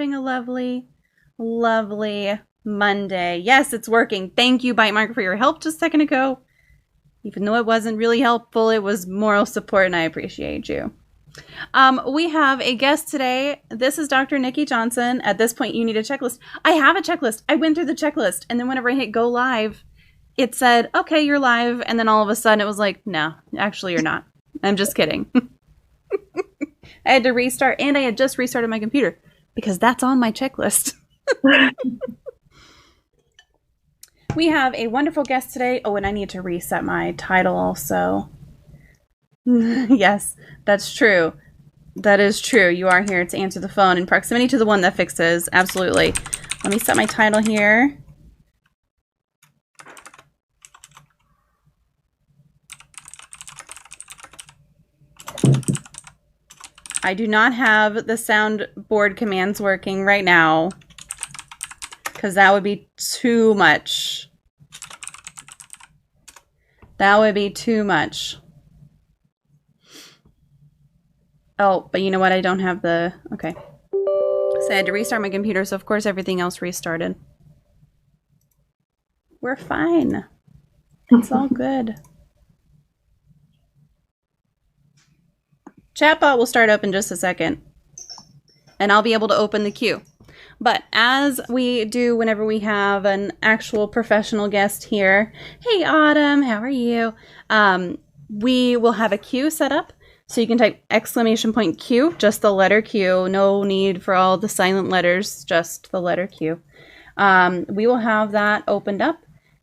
having a lovely, lovely Monday. Yes, it's working. Thank you, Bite Mark, for your help just a second ago. Even though it wasn't really helpful, it was moral support, and I appreciate you. We have a guest today. This is Dr. Nicki Johnson. At this point, you need a checklist. I have a checklist. I went through the checklist, and then whenever I hit go live, it said, okay, you're live. And then all of a sudden it was like, no, actually you're not. I'm just kidding. I had to restart, and I had just restarted my computer because that's on my checklist. We have a wonderful guest today. Oh, and I need to reset my title also. Yes, that's true. That is true. You are here to answer the phone in proximity to the one that fixes. Absolutely. Let me set my title here. I do not have the soundboard commands working right now because that would be too much. That would be too much. Oh, but you know what? I don't have the... Okay. So I had to restart my computer, so of course everything else restarted. We're fine. It's all good. Chatbot will start up in just a second, and I'll be able to open the queue. But as we do whenever we have an actual professional guest here, hey Autumn, how are you? We will have a queue set up, so you can type !Q, just the letter Q, no need for all the silent letters, just the letter Q. We will have that opened up,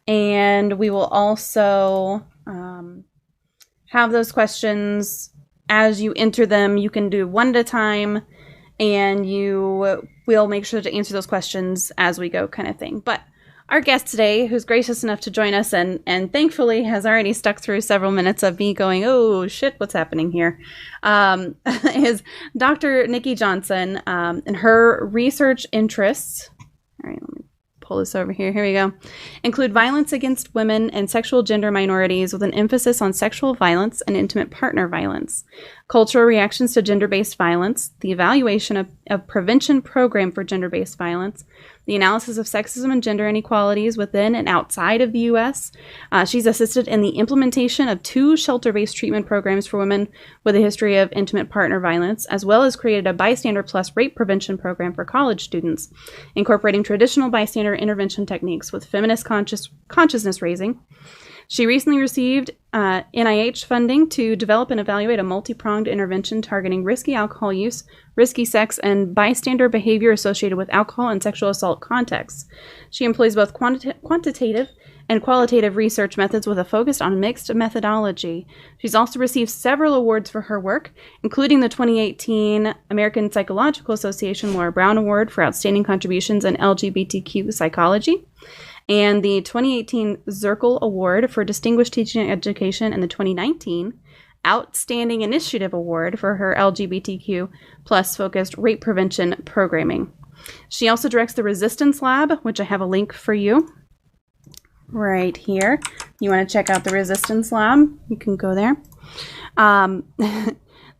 and we will also have those questions. As you enter them, you can do one at a time, and you will make sure to answer those questions as we go, kind of thing. But our guest today, who's gracious enough to join us and thankfully has already stuck through several minutes of me going, oh shit, what's happening here, is Dr. Nicki Johnson, and her research interests. All right, let me pull this over here. Here we go. Include violence against women and sexual gender minorities with an emphasis on sexual violence and intimate partner violence, cultural reactions to gender-based violence, the evaluation of prevention program for gender-based violence, the analysis of sexism and gender inequalities within and outside of the U.S. She's assisted in the implementation of 2 shelter-based treatment programs for women with a history of intimate partner violence, as well as created a bystander-plus rape prevention program for college students, incorporating traditional bystander intervention techniques with feminist consciousness raising. She recently received NIH funding to develop and evaluate a multi-pronged intervention targeting risky alcohol use, risky sex, and bystander behavior associated with alcohol and sexual assault contexts. She employs both quantitative and qualitative research methods with a focus on mixed methodology. She's also received several awards for her work, including the 2018 American Psychological Association Laura Brown Award for Outstanding Contributions in LGBTQ Psychology, and the 2018 Zirkle Award for Distinguished Teaching and Education, and the 2019 Outstanding Initiative Award for her LGBTQ plus focused rape prevention programming. She also directs the Resistance Lab, which I have a link for you right here. You want to check out the Resistance Lab, you can go there.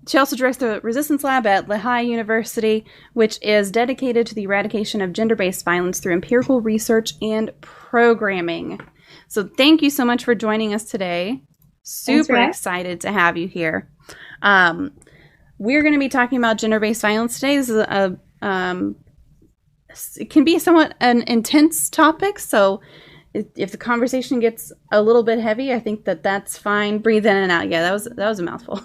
She also directs the Resistance Lab at Lehigh University, which is dedicated to the eradication of gender-based violence through empirical research and programming. So thank you so much for joining us today. Super excited to have you here. We're going to be talking about gender-based violence today. This is it can be somewhat an intense topic, so if the conversation gets a little bit heavy, I think that's fine. Breathe in and out. Yeah, that was a mouthful.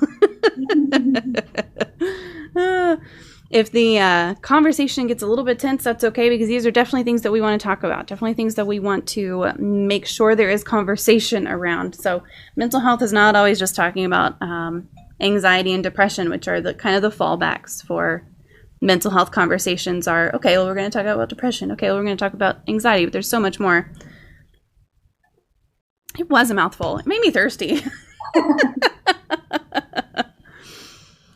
If the conversation gets a little bit tense, that's okay, because these are definitely things that we want to talk about. Definitely things that we want to make sure there is conversation around. So mental health is not always just talking about anxiety and depression, which are the kind of the fallbacks for mental health conversations are, okay, well, we're going to talk about depression. Okay, well, we're going to talk about anxiety, but there's so much more. It was a mouthful. It made me thirsty.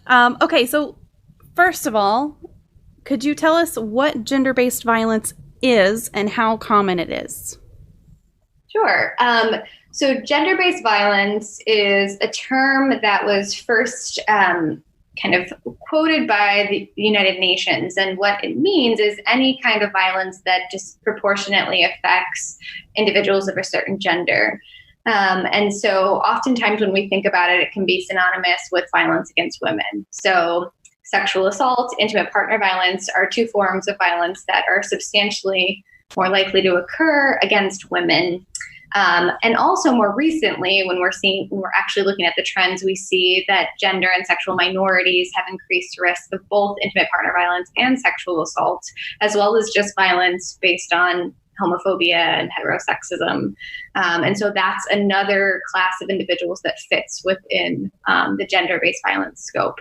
Okay, so first of all, could you tell us what gender-based violence is and how common it is? Sure. So gender-based violence is a term that was first kind of quoted by the United Nations. And what it means is any kind of violence that disproportionately affects individuals of a certain gender. And so oftentimes when we think about it, it can be synonymous with violence against women. So sexual assault, intimate partner violence are two forms of violence that are substantially more likely to occur against women. And also more recently, when we're actually looking at the trends, we see that gender and sexual minorities have increased risk of both intimate partner violence and sexual assault, as well as just violence based on homophobia and heterosexism. And so that's another class of individuals that fits within the gender-based violence scope.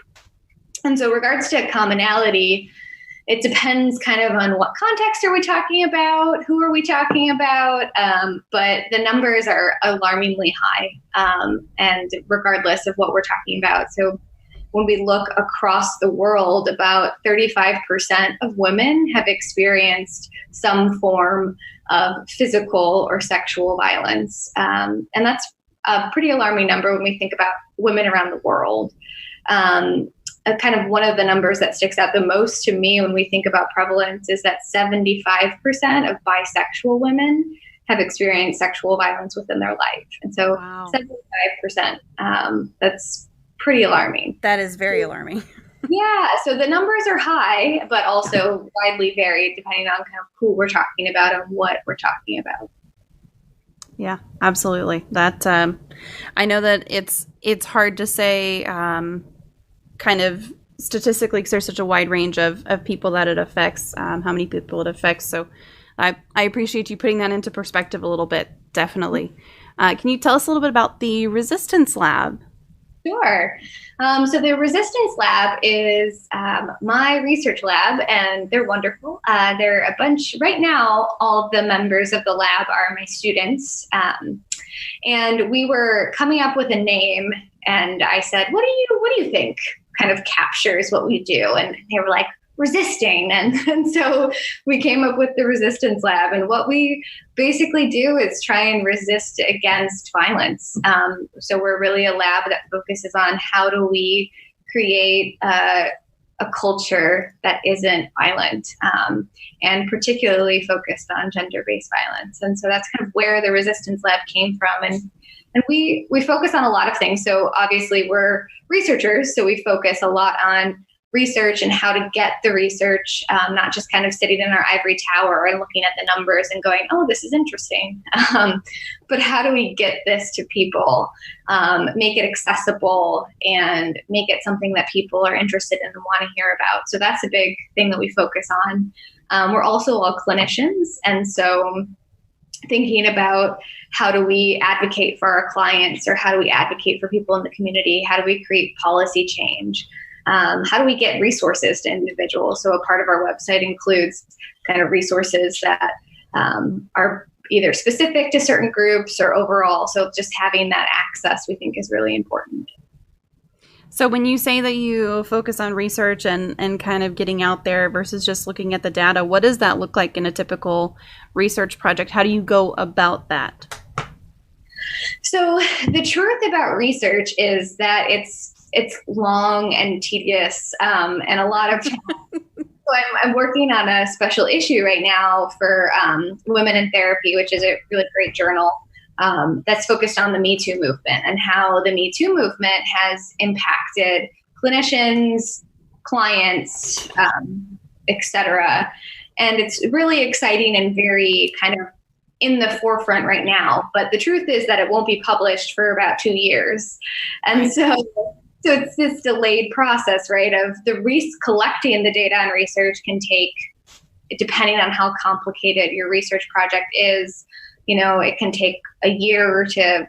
And so regards to commonality, it depends kind of on what context are we talking about, who are we talking about, but the numbers are alarmingly high, and regardless of what we're talking about. So when we look across the world, about 35% of women have experienced some form of physical or sexual violence. And that's a pretty alarming number when we think about women around the world. Kind of one of the numbers that sticks out the most to me when we think about prevalence is that 75% of bisexual women have experienced sexual violence within their life. And so wow. 75%, that's pretty alarming. That is very alarming. Yeah, so the numbers are high, but also widely varied depending on kind of who we're talking about and what we're talking about. Yeah, absolutely. That I know that it's hard to say kind of statistically because there's such a wide range of people that it affects, how many people it affects. So I appreciate you putting that into perspective a little bit, definitely. Can you tell us a little bit about the Resistance Lab? Sure. So the Resistance Lab is my research lab, and they're wonderful. They're a bunch, right now, all of the members of the lab are my students. And we were coming up with a name, and I said, what do you think kind of captures what we do? And they were like, resisting. And so we came up with the Resistance Lab. And what we basically do is try and resist against violence. So we're really a lab that focuses on how do we create a culture that isn't violent, and particularly focused on gender-based violence. And so that's kind of where the Resistance Lab came from. And we focus on a lot of things. So obviously we're researchers, so we focus a lot on research and how to get the research, not just kind of sitting in our ivory tower and looking at the numbers and going, oh, this is interesting. But how do we get this to people, make it accessible, and make it something that people are interested in and want to hear about? So that's a big thing that we focus on. We're also all clinicians. And so thinking about how do we advocate for our clients, or how do we advocate for people in the community? How do we create policy change? How do we get resources to individuals? So a part of our website includes kind of resources that are either specific to certain groups or overall. So just having that access, we think, is really important. So when you say that you focus on research and kind of getting out there versus just looking at the data, what does that look like in a typical research project? How do you go about that? So the truth about research is that it's long and tedious, and a lot of time. So I'm working on a special issue right now for Women in Therapy, which is a really great journal that's focused on the Me Too movement and how the Me Too movement has impacted clinicians, clients, et cetera. And it's really exciting and very kind of in the forefront right now. But the truth is that it won't be published for about 2 years. And so it's this delayed process, right, of collecting the data and research can take, depending on how complicated your research project is, it can take a year to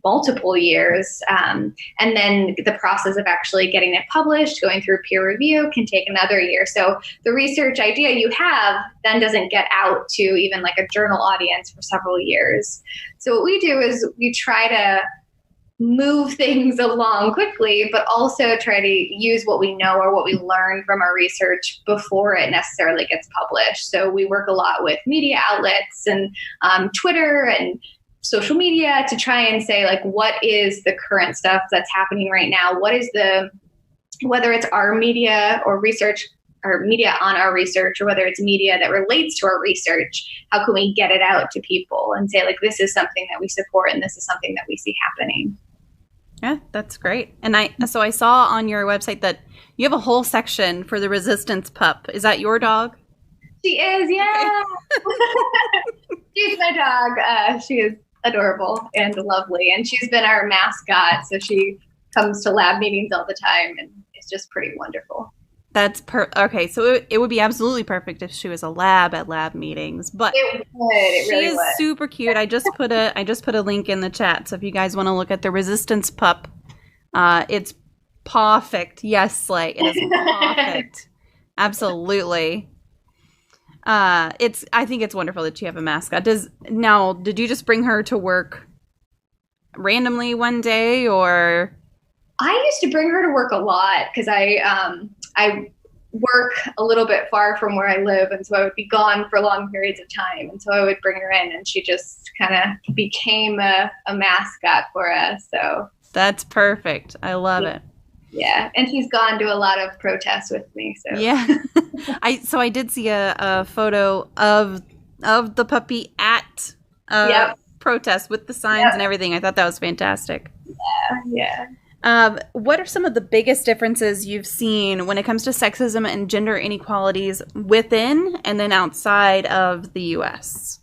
multiple years. And then the process of actually getting it published, going through peer review, can take another year. So the research idea you have then doesn't get out to even like a journal audience for several years. So what we do is we try to move things along quickly, but also try to use what we know or what we learn from our research before it necessarily gets published. So we work a lot with media outlets and Twitter and social media to try and say, like, what is the current stuff that's happening right now? What is the whether it's our media or research or media on our research, or whether it's media that relates to our research, how can we get it out to people and say, like, this is something that we support and this is something that we see happening. Yeah, that's great. And I saw on your website that you have a whole section for the resistance pup. Is that your dog? She is, yeah. Okay. She's my dog. She is adorable and lovely, and she's been our mascot. So she comes to lab meetings all the time, and it's just pretty wonderful. That's okay. So it would be absolutely perfect if she was a lab at lab meetings, but it would. It really she is would. super cute. I just put a link in the chat. So if you guys want to look at the resistance pup, it's perfect. Yes, Slay, it is perfect. Absolutely. I think it's wonderful that you have a mascot. Did you just bring her to work randomly one day, or? I used to bring her to work a lot because I work a little bit far from where I live, and so I would be gone for long periods of time, and so I would bring her in, and she just kind of became a mascot for us. So that's perfect. I love it. Yeah, and she's gone to a lot of protests with me. So yeah, I did see a photo of the puppy at protest with the signs and everything. I thought that was fantastic. Yeah. What are some of the biggest differences you've seen when it comes to sexism and gender inequalities within and then outside of the U.S.?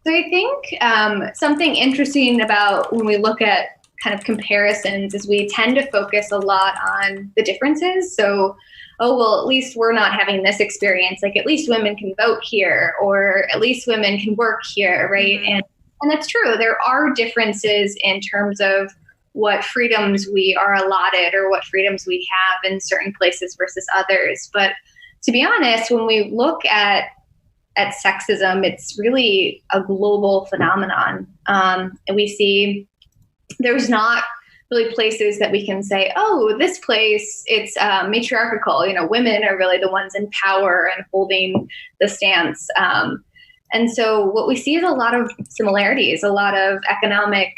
So I think something interesting about when we look at kind of comparisons is we tend to focus a lot on the differences. So, at least we're not having this experience. Like, at least women can vote here, or at least women can work here, right? Mm-hmm. And that's true. There are differences in terms of what freedoms we are allotted or what freedoms we have in certain places versus others. But to be honest, when we look at sexism, it's really a global phenomenon. And we see there's not really places that we can say, oh, this place, it's matriarchal. Women are really the ones in power and holding the stance. And so what we see is a lot of similarities, a lot of economic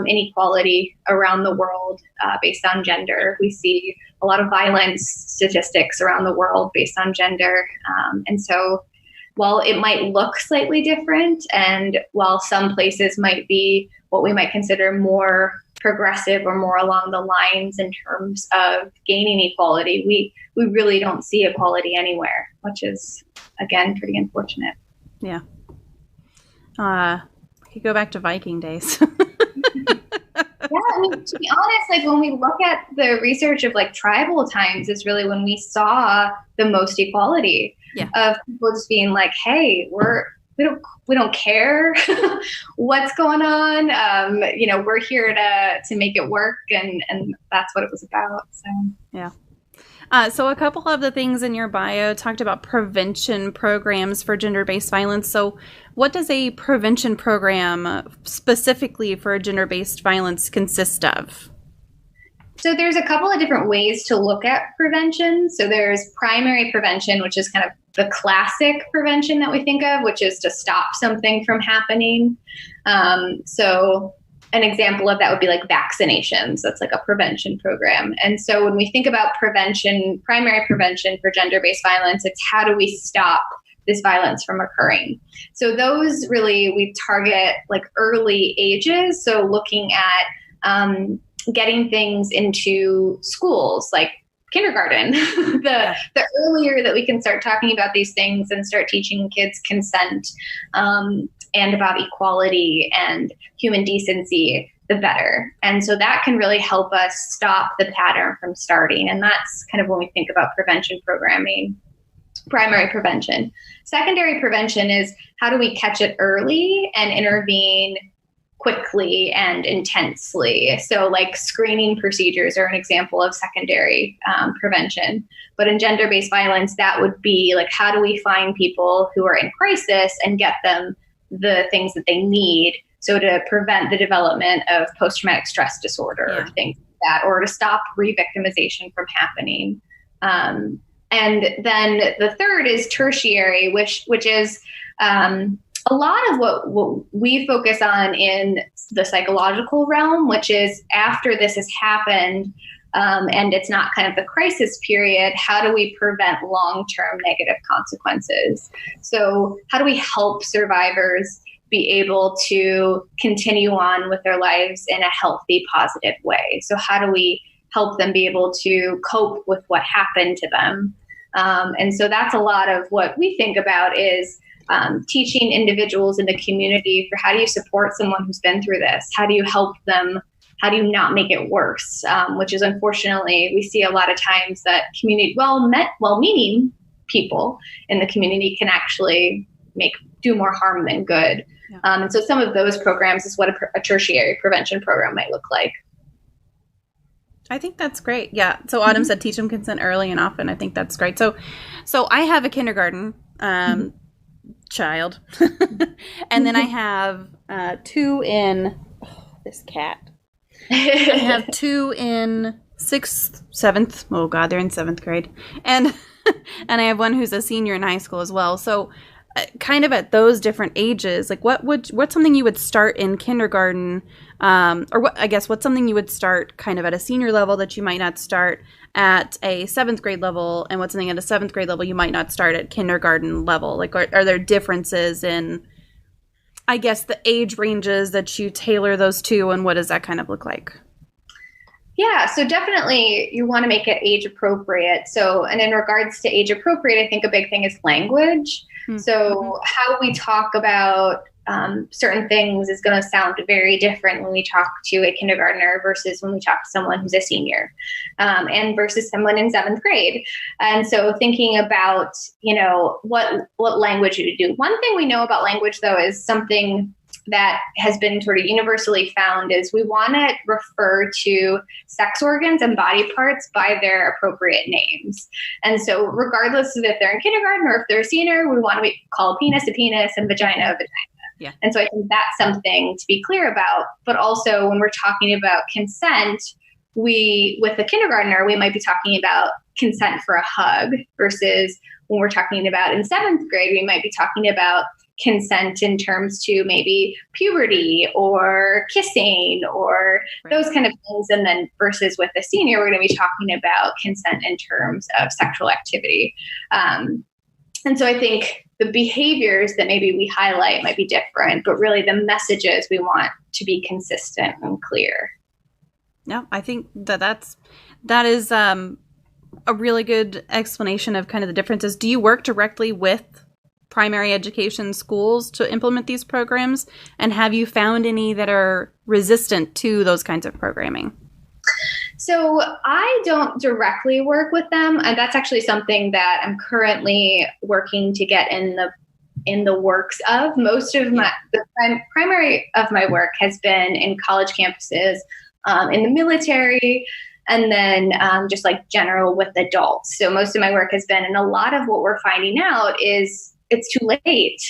inequality around the world based on gender. We see a lot of violence statistics around the world based on gender. And so while it might look slightly different, and while some places might be what we might consider more progressive or more along the lines in terms of gaining equality, we really don't see equality anywhere, which is, again, pretty unfortunate. Yeah. We could go back to Viking days. Yeah, I mean, to be honest, like, when we look at the research of like tribal times is really when we saw the most equality of people just being like, hey, we don't care what's going on. We're here to make it work, and that's what it was about. So yeah. So a couple of the things in your bio talked about prevention programs for gender-based violence. So what does a prevention program specifically for gender-based violence consist of? So there's a couple of different ways to look at prevention. So there's primary prevention, which is kind of the classic prevention that we think of, which is to stop something from happening. So an example of that would be like vaccinations. That's like a prevention program. And so when we think about prevention, primary prevention for gender-based violence, it's how do we stop this violence from occurring? So those really, we target like early ages. So looking at getting things into schools, like kindergarten, the earlier that we can start talking about these things and start teaching kids consent and about equality and human decency, the better. And so that can really help us stop the pattern from starting. And that's kind of when we think about prevention programming, primary prevention. Secondary prevention is how do we catch it early and intervene quickly and intensely. So like screening procedures are an example of secondary prevention. But in gender-based violence, that would be like, how do we find people who are in crisis and get them the things that they need? So to prevent the development of post-traumatic stress disorder or things like that, or to stop re-victimization from happening. And then the third is tertiary, which is a lot of what we focus on in the psychological realm, which is after this has happened, and it's not kind of the crisis period, how do we prevent long-term negative consequences? So how do we help survivors be able to continue on with their lives in a healthy, positive way? So how do we help them be able to cope with what happened to them? And so that's a lot of what we think about is teaching individuals in the community for how do you support someone who's been through this? How do you help them? How do you not make it worse? Which is unfortunately, we see a lot of times that well-meaning people in the community can actually do more harm than good. Yeah. And so some of those programs is what a tertiary prevention program might look like. I think that's great. Yeah. So Autumn said teach them consent early and often. I think that's great. So I have a kindergarten child, and then I have two in this cat. I have two in 6th, 7th. Oh God, they're in 7th grade, and I have one who's a senior in high school as well. So kind of at those different ages, like what's something you would start in kindergarten, what's something you would start kind of at a senior level that you might not start at a 7th grade level, and what's something at a 7th grade level you might not start at kindergarten level? Like, are there differences in, I guess, the age ranges that you tailor those to, and what does that kind of look like? Yeah, so definitely you want to make it age appropriate. So, and in regards to age appropriate, I think a big thing is language. Mm-hmm. So how we talk about certain things is going to sound very different when we talk to a kindergartner versus when we talk to someone who's a senior, and versus someone in 7th grade. And so thinking about, what language you do. One thing we know about language, though, is something that has been sort of universally found is we want to refer to sex organs and body parts by their appropriate names. And so regardless of if they're in kindergarten or if they're a senior, we want to call a penis and vagina a vagina. Yeah. And so I think that's something to be clear about. But also when we're talking about consent, with a kindergartner, we might be talking about consent for a hug versus when we're talking about in 7th grade, we might be talking about consent in terms to maybe puberty or kissing or those kind of things. And then versus with a senior, we're going to be talking about consent in terms of sexual activity. And so I think the behaviors that maybe we highlight might be different, but really the messages we want to be consistent and clear. Yeah, I think that is a really good explanation of kind of the differences. Do you work directly with primary education schools to implement these programs? And have you found any that are resistant to those kinds of programming? So I don't directly work with them. And that's actually something that I'm currently working to get in the works of. Most of the primary of my work has been in college campuses, in the military, and then just like general with adults. So most of my work has been, and a lot of what we're finding out is it's too late.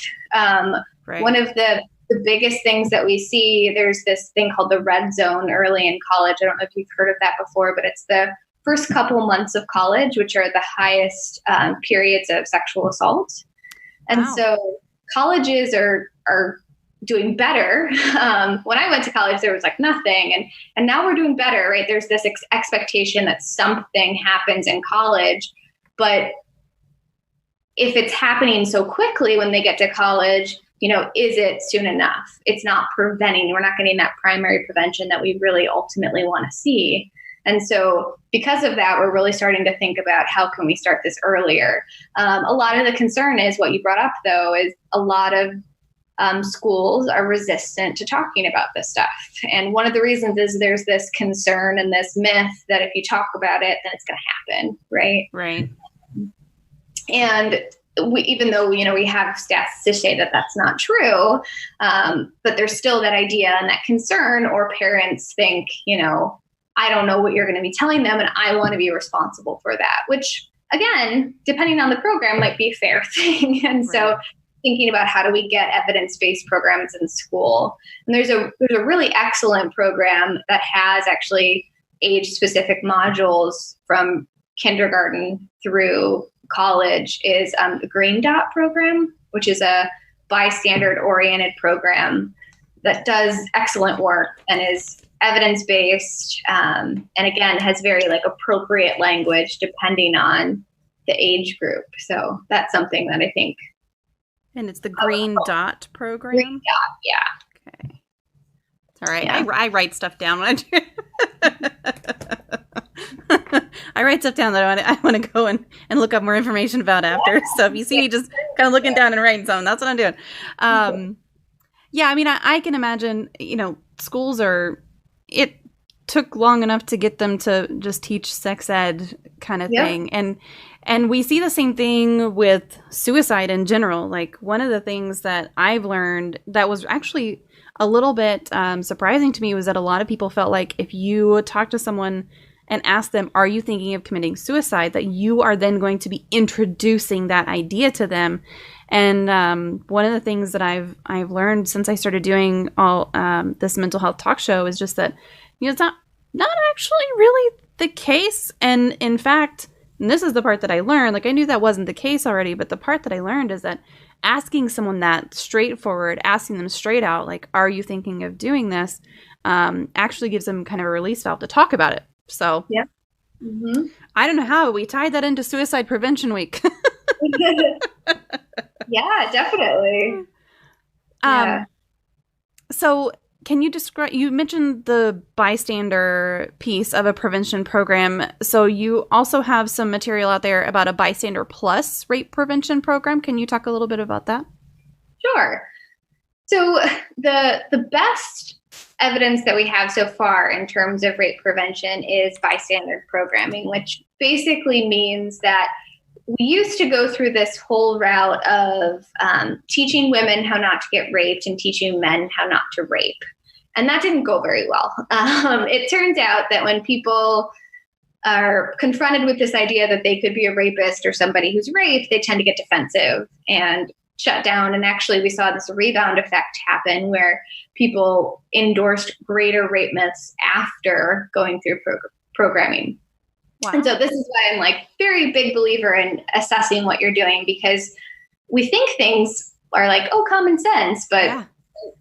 One of the biggest things that we see, there's this thing called the red zone early in college. I don't know if you've heard of that before, but it's the first couple months of college, which are the highest periods of sexual assault. And so colleges are doing better. When I went to college, there was like nothing. And now we're doing better, right? There's this expectation that something happens in college, but if it's happening so quickly when they get to college, is it soon enough? It's not preventing. We're not getting that primary prevention that we really ultimately want to see. And so because of that, we're really starting to think about how can we start this earlier. A lot of the concern is what you brought up, though, is a lot of schools are resistant to talking about this stuff. And one of the reasons is there's this concern and this myth that if you talk about it, then it's going to happen, right? Right. And even though, we have stats to say that that's not true, but there's still that idea and that concern, or parents think, I don't know what you're going to be telling them, and I want to be responsible for that, which, again, depending on the program, might be a fair thing. And so thinking about how do we get evidence-based programs in school. And there's a really excellent program that has actually age-specific modules from kindergarten through college is the Green Dot program, which is a bystander-oriented program that does excellent work and is evidence-based, and again, has very like appropriate language depending on the age group. So that's something that I think. And it's the Green Dot program? Green Dot, yeah. Okay. It's all right. Yeah. I write stuff down when I do. I write stuff down that I want to go and look up more information about after. So if you see me just kind of looking down and writing something, that's what I'm doing. Yeah, I mean, I can imagine, schools it took long enough to get them to just teach sex ed kind of thing. And we see the same thing with suicide in general. Like, one of the things that I've learned that was actually a little bit surprising to me was that a lot of people felt like if you talk to someone and ask them, are you thinking of committing suicide, that you are then going to be introducing that idea to them. And one of the things that I've learned since I started doing all this mental health talk show is just that it's not actually really the case. And in fact, and this is the part that I learned, like I knew that wasn't the case already, but the part that I learned is that asking someone that straightforward, asking them straight out, like, are you thinking of doing this, actually gives them kind of a release valve to talk about it. So yeah. Mm-hmm. I don't know how, but we tied that into Suicide Prevention Week. Yeah, definitely. So can you describe, you mentioned the bystander piece of a prevention program. So you also have some material out there about a bystander-plus rape prevention program. Can you talk a little bit about that? Sure. So the best evidence that we have so far in terms of rape prevention is bystander programming, which basically means that we used to go through this whole route of teaching women how not to get raped and teaching men how not to rape. And that didn't go very well. It turns out that when people are confronted with this idea that they could be a rapist or somebody who's raped, they tend to get defensive and shut down. And actually, we saw this rebound effect happen where people endorsed greater rape myths after going through programming. Wow. And so this is why I'm like very big believer in assessing what you're doing, because we think things are like, oh, common sense, but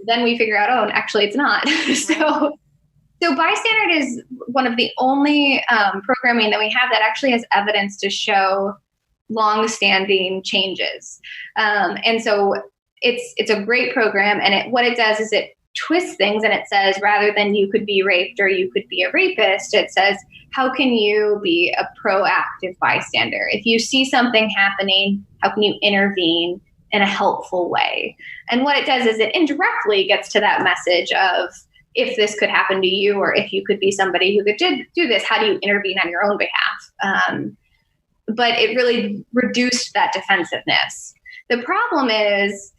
then we figure out, oh, actually it's not. So bystander is one of the only programming that we have that actually has evidence to show long-standing changes. And so it's a great program. And what it does is it twists things, and it says, rather than you could be raped or you could be a rapist, it says, how can you be a proactive bystander? If you see something happening, how can you intervene in a helpful way? And what it does is it indirectly gets to that message of, if this could happen to you, or if you could be somebody who could do this, how do you intervene on your own behalf? But it really reduced that defensiveness. The problem is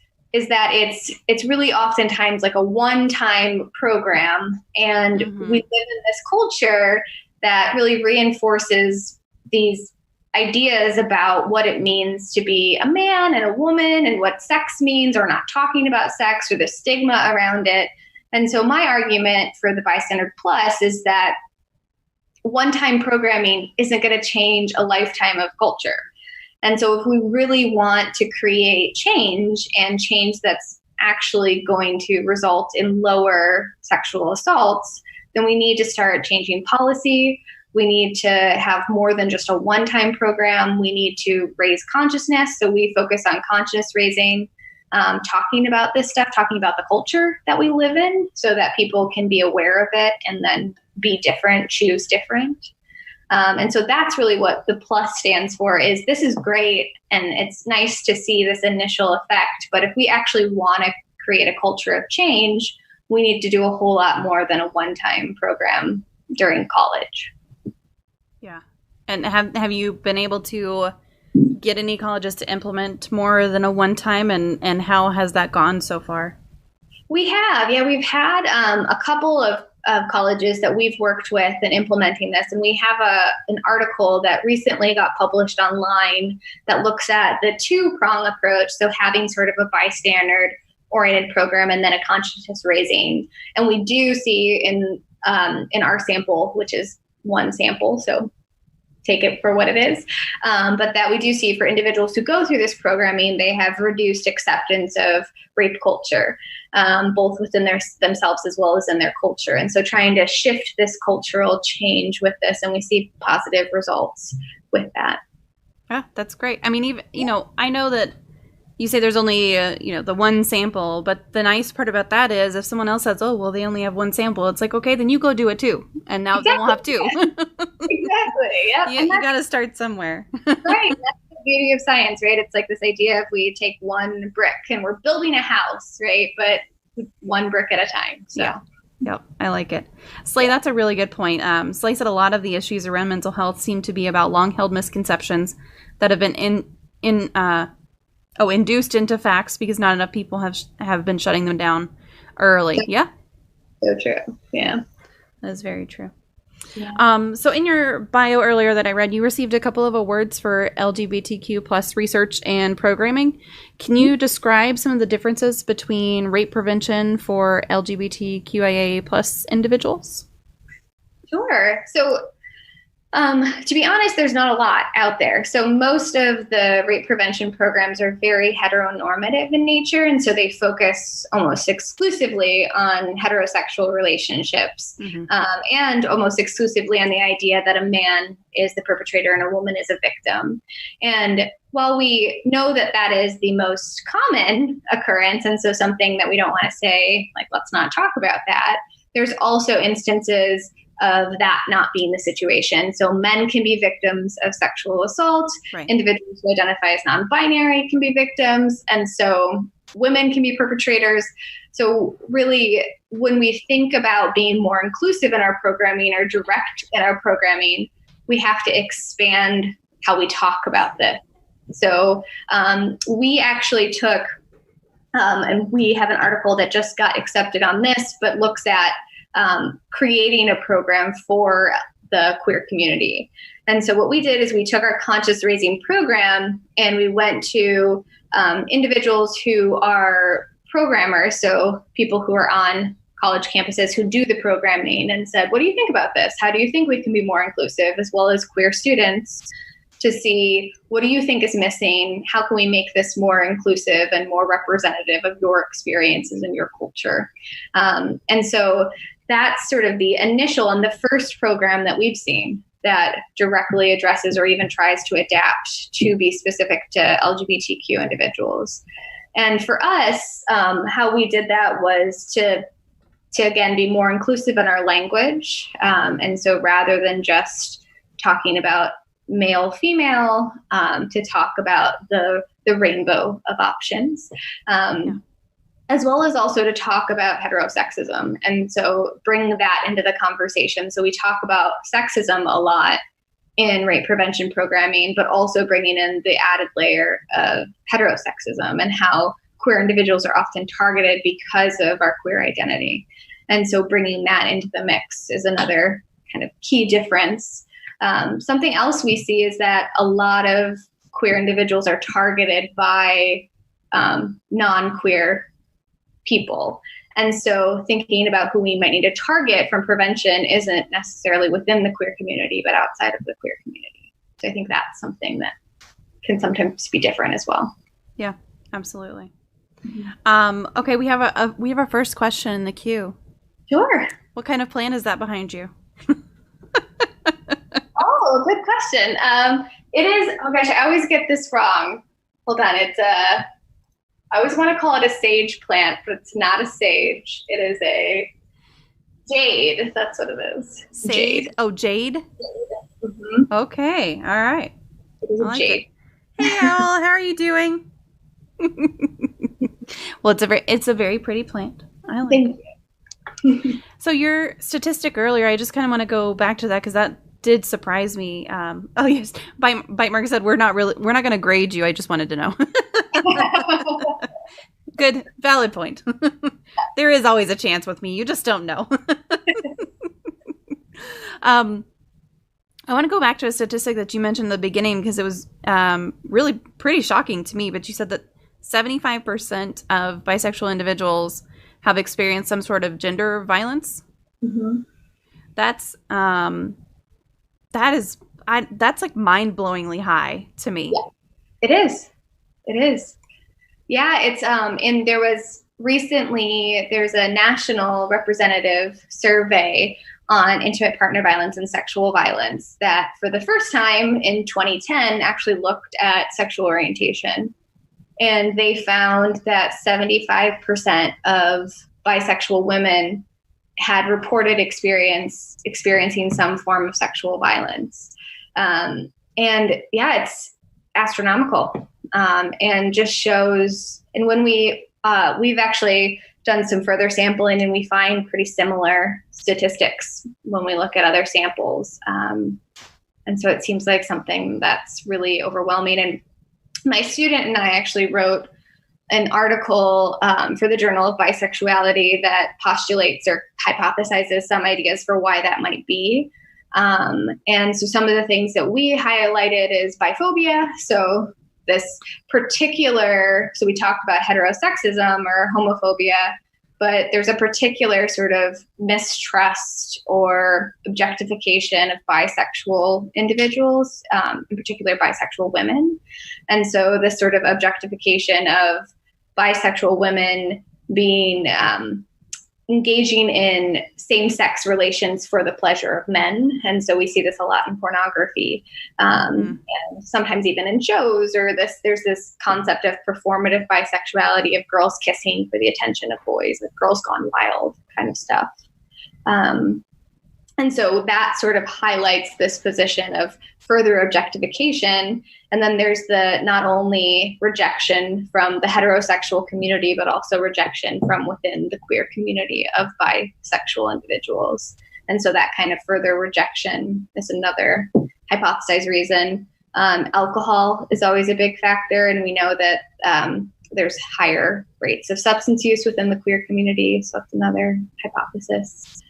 that it's really oftentimes like a one-time program, and we live in this culture that really reinforces these ideas about what it means to be a man and a woman, and what sex means, or not talking about sex, or the stigma around it. And so my argument for the bystander plus is that one-time programming isn't going to change a lifetime of culture. And so if we really want to create change, and change that's actually going to result in lower sexual assaults, then we need to start changing policy. We need to have more than just a one-time program. We need to raise consciousness. So we focus on consciousness raising, talking about this stuff, talking about the culture that we live in, so that people can be aware of it and then be different, choose different. And so that's really what the plus stands for, is this is great and it's nice to see this initial effect. But if we actually want to create a culture of change, we need to do a whole lot more than a one-time program during college. Yeah. And have you been able to get any colleges to implement more than a one-time, and how has that gone so far? We have. Yeah, we've had a couple of colleges that we've worked with in implementing this. And we have an article that recently got published online that looks at the two-prong approach. So having sort of a bystander-oriented program and then a consciousness raising. And we do see in our sample, which is one sample, so take it for what it is. But that we do see for individuals who go through this programming, they have reduced acceptance of rape culture, both within themselves as well as in their culture. And so trying to shift this cultural change with this, and we see positive results with that. Yeah, that's great. I mean, even, I know that you say there's only, the one sample, but the nice part about that is if someone else says, oh, well, they only have one sample, it's like, okay, then you go do it too. And now they won't have two. Exactly. Yeah. You got to start somewhere. Right. That's the beauty of science, right? It's like this idea of we take one brick and we're building a house, right? But one brick at a time. So. Yeah. Yep. I like it. Slay, that's a really good point. Slay said a lot of the issues around mental health seem to be about long-held misconceptions that have been induced into facts because not enough people have been shutting them down early. Yeah. So true. Yeah. That is very true. Yeah. So in your bio earlier that I read, you received a couple of awards for LGBTQ plus research and programming. Can you describe some of the differences between rape prevention for LGBTQIA plus individuals? Sure. So to be honest, there's not a lot out there. So most of the rape prevention programs are very heteronormative in nature. And so they focus almost exclusively on heterosexual relationships, and almost exclusively on the idea that a man is the perpetrator and a woman is a victim. And while we know that that is the most common occurrence, and so something that we don't want to say, like, let's not talk about that, there's also instances of that not being the situation. So men can be victims of sexual assault. Right. Individuals who identify as non-binary can be victims. And so women can be perpetrators. So really, when we think about being more inclusive in our programming or direct in our programming, we have to expand how we talk about this. So we actually took, and we have an article that just got accepted on this, but looks at creating a program for the queer community. And so what we did is we took our conscious raising program and we went to individuals who are programmers, so people who are on college campuses who do the programming, and said, what do you think about this? How do you think we can be more inclusive, as well as queer students, to see what do you think is missing? How can we make this more inclusive and more representative of your experiences and your culture? And so that's sort of the initial and the first program that we've seen that directly addresses or even tries to adapt to be specific to LGBTQ individuals. And for us, how we did that was to again, be more inclusive in our language. And so rather than just talking about male, female, to talk about the rainbow of options. As well as also to talk about heterosexism. And so bring that into the conversation. So we talk about sexism a lot in rape prevention programming, but also bringing in the added layer of heterosexism and how queer individuals are often targeted because of our queer identity. And so bringing that into the mix is another kind of key difference. Something else we see is that a lot of queer individuals are targeted by non-queer people. And so thinking about who we might need to target from prevention isn't necessarily within the queer community, but outside of the queer community. So I think that's something that can sometimes be different as well. Yeah, absolutely. Okay, we have our first question in the queue. Sure. What kind of plan is that behind you? Oh, good question. It is, oh gosh, I always get this wrong. Hold on, it's I always want to call it a sage plant, but it's not a sage. It is a jade. That's what it is. Sage? Jade. Oh, jade? Jade. Mm-hmm. Okay. All right. It is a jade. Hey, Al, how are you doing? Well, it's a very pretty plant. I like Thank it. So your statistic earlier, I just kind of want to go back to that because that did surprise me. Oh yes, Bite Mark said we're not going to grade you. I just wanted to know. Good, valid point. There is always a chance with me. You just don't know. I want to go back to a statistic that you mentioned in the beginning because it was really pretty shocking to me. But you said that 75% of bisexual individuals have experienced some sort of gender violence. Mm-hmm. That is that's like mind-blowingly high to me. Yeah, it is. It is. Yeah, it's and there's a national representative survey on intimate partner violence and sexual violence that for the first time in 2010 actually looked at sexual orientation. And they found that 75% of bisexual women had reported experiencing some form of sexual violence. And yeah, it's astronomical, and just shows. And when we've actually done some further sampling, and we find pretty similar statistics when we look at other samples. And so it seems like something that's really overwhelming. And my student and I actually wrote an article for the Journal of Bisexuality that postulates or hypothesizes some ideas for why that might be. And so some of the things that we highlighted is biphobia. So we talked about heterosexism or homophobia, but there's a particular sort of mistrust or objectification of bisexual individuals, in particular bisexual women. And so this sort of objectification of bisexual women being engaging in same-sex relations for the pleasure of men. And so we see this a lot in pornography, and sometimes even in shows, or there's this concept of performative bisexuality of girls kissing for the attention of boys, with Girls Gone Wild kind of stuff. And so that sort of highlights this position of further objectification. And then there's the not only rejection from the heterosexual community, but also rejection from within the queer community of bisexual individuals. And so that kind of further rejection is another hypothesized reason. Alcohol is always a big factor, and we know that there's higher rates of substance use within the queer community. So that's another hypothesis.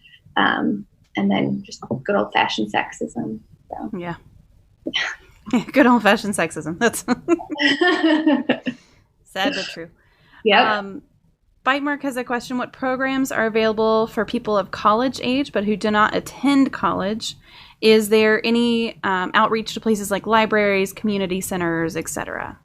And then just good old-fashioned sexism. So. Yeah. Good old-fashioned sexism. That's sad but true. Yeah. Bitemark has a question. What programs are available for people of college age but who do not attend college? Is there any outreach to places like libraries, community centers, etc.?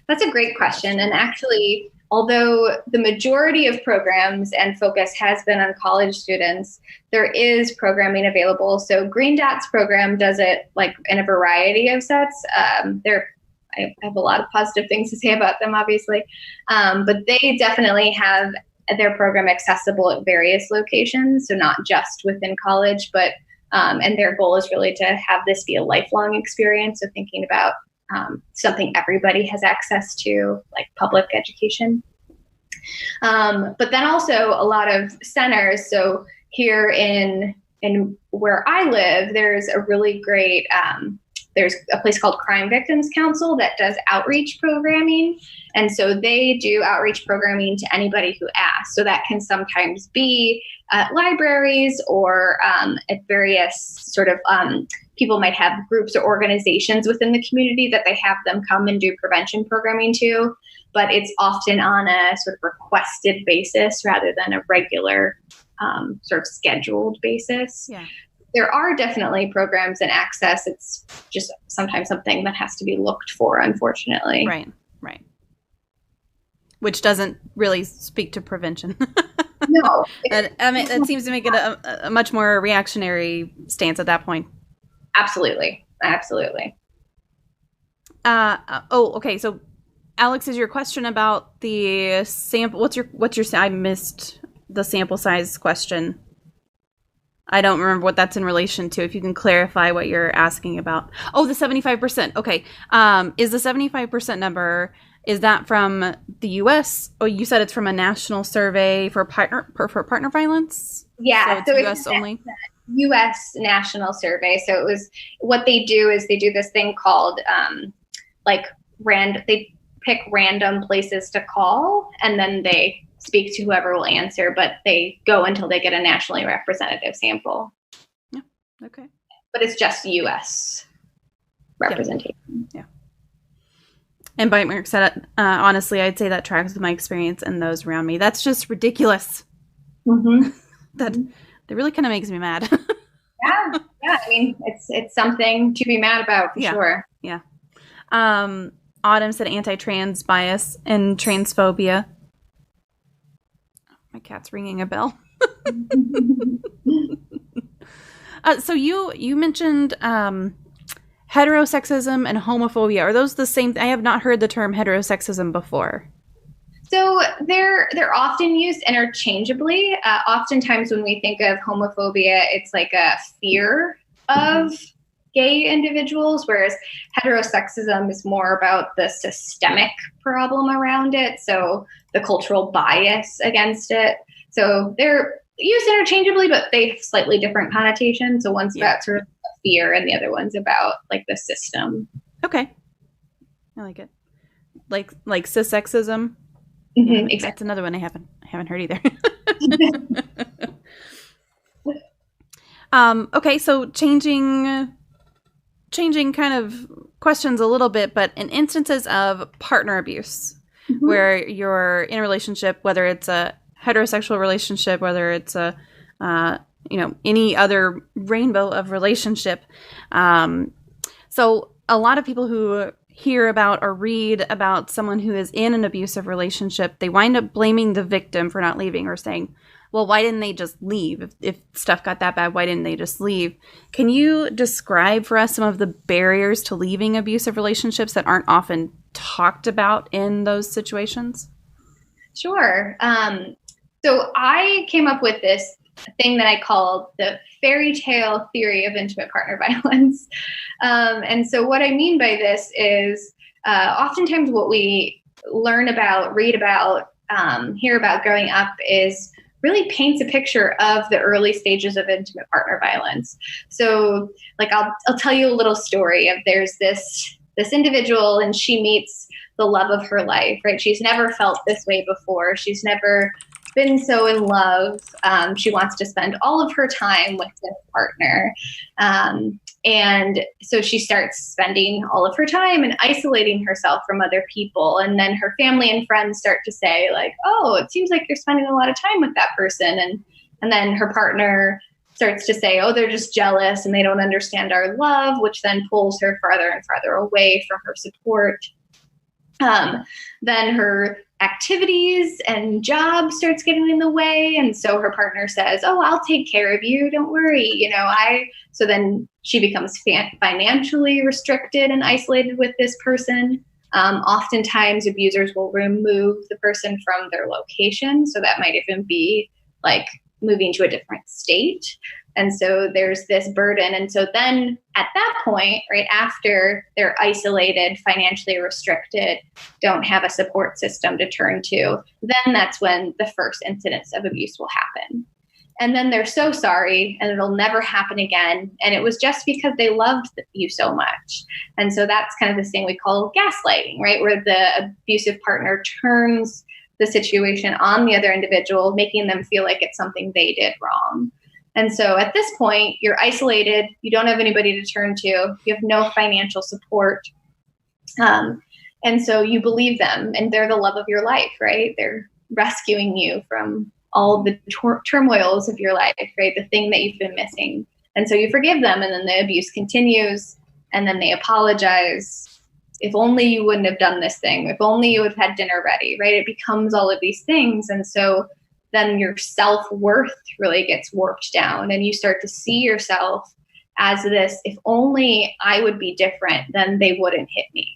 That's a great question. And actually, although the majority of programs and focus has been on college students, there is programming available. So Green Dot's program does it like in a variety of sets. I have a lot of positive things to say about them, obviously. But they definitely have their program accessible at various locations. So not just within college, but, and their goal is really to have this be a lifelong experience. So thinking about something everybody has access to, like public education. But then also a lot of centers. So here in where I live, there's a really great, there's a place called Crime Victims Council that does outreach programming. And so they do outreach programming to anybody who asks. So that can sometimes be at libraries or at various sort of, people might have groups or organizations within the community that they have them come and do prevention programming to. But it's often on a sort of requested basis rather than a regular sort of scheduled basis. Yeah. There are definitely programs and access. It's just sometimes something that has to be looked for, unfortunately. Right. Which doesn't really speak to prevention. No. I mean, that seems to make it a much more reactionary stance at that point. Absolutely. Okay. So, Alex, is your question about the sample? What's your? I missed the sample size question. I don't remember what that's in relation to. If you can clarify what you're asking about. Oh, the 75%. Okay. Is the 75% number, is that from the U.S.? Oh, you said it's from a national survey for partner violence? Yeah. So it's U.S. only? U.S. national survey. So it was, what they do is they do this thing called they pick random places to call, and then they speak to whoever will answer, but they go until they get a nationally representative sample. Yeah. Okay. But it's just U.S. representation. Yeah. And Bitemark said, honestly, I'd say that tracks with my experience and those around me. That's just ridiculous. Mm-hmm. That really kind of makes me mad. Yeah. Yeah, I mean, it's something to be mad about for sure. Yeah. Autumn said anti-trans bias and transphobia. My cat's ringing a bell. So you mentioned heterosexism and homophobia. Are those the same? I have not heard the term heterosexism before. So they're often used interchangeably. Oftentimes when we think of homophobia, it's like a fear of gay individuals, whereas heterosexism is more about the systemic problem around it, so the cultural bias against it. So they're used interchangeably, but they have slightly different connotations. So one's about sort of fear and the other one's about like the system. Okay. I like it. Like cissexism. Mm-hmm, exactly. That's another one I haven't heard either. Okay, so changing kind of questions a little bit, but in instances of partner abuse, where you're in a relationship, whether it's a heterosexual relationship, whether it's a any other rainbow of relationship. So a lot of people who hear about or read about someone who is in an abusive relationship, they wind up blaming the victim for not leaving, or saying, well, why didn't they just leave? If stuff got that bad, why didn't they just leave? Can you describe for us some of the barriers to leaving abusive relationships that aren't often talked about in those situations? Sure. So I came up with this thing that I called the fairy tale theory of intimate partner violence. And so what I mean by this is oftentimes what we learn about, read about, hear about growing up is really paints a picture of the early stages of intimate partner violence. So like I'll tell you a little story of there's this individual and she meets the love of her life, right? She's never felt this way before. She's never been so in love. She wants to spend all of her time with this partner. And so she starts spending all of her time and isolating herself from other people. And then her family and friends start to say like, oh, it seems like you're spending a lot of time with that person. And then her partner starts to say, oh, they're just jealous and they don't understand our love, which then pulls her farther and farther away from her support. Then her activities and job starts getting in the way. And so her partner says, oh, I'll take care of you. Don't worry. So then she becomes financially restricted and isolated with this person. Oftentimes abusers will remove the person from their location. So that might even be like moving to a different state. And so there's this burden. And so then at that point, right after they're isolated, financially restricted, don't have a support system to turn to, then that's when the first incidents of abuse will happen. And then they're so sorry and it'll never happen again. And it was just because they loved you so much. And so that's kind of this thing we call gaslighting, right? Where the abusive partner turns the situation on the other individual, making them feel like it's something they did wrong. And so at this point, you're isolated. You don't have anybody to turn to. You have no financial support. And so you believe them and they're the love of your life, right? They're rescuing you from all the turmoils of your life, right? The thing that you've been missing. And so you forgive them and then the abuse continues and then they apologize. If only you wouldn't have done this thing. If only you would have had dinner ready, right? It becomes all of these things. And so then your self-worth really gets warped down and you start to see yourself as this, if only I would be different, then they wouldn't hit me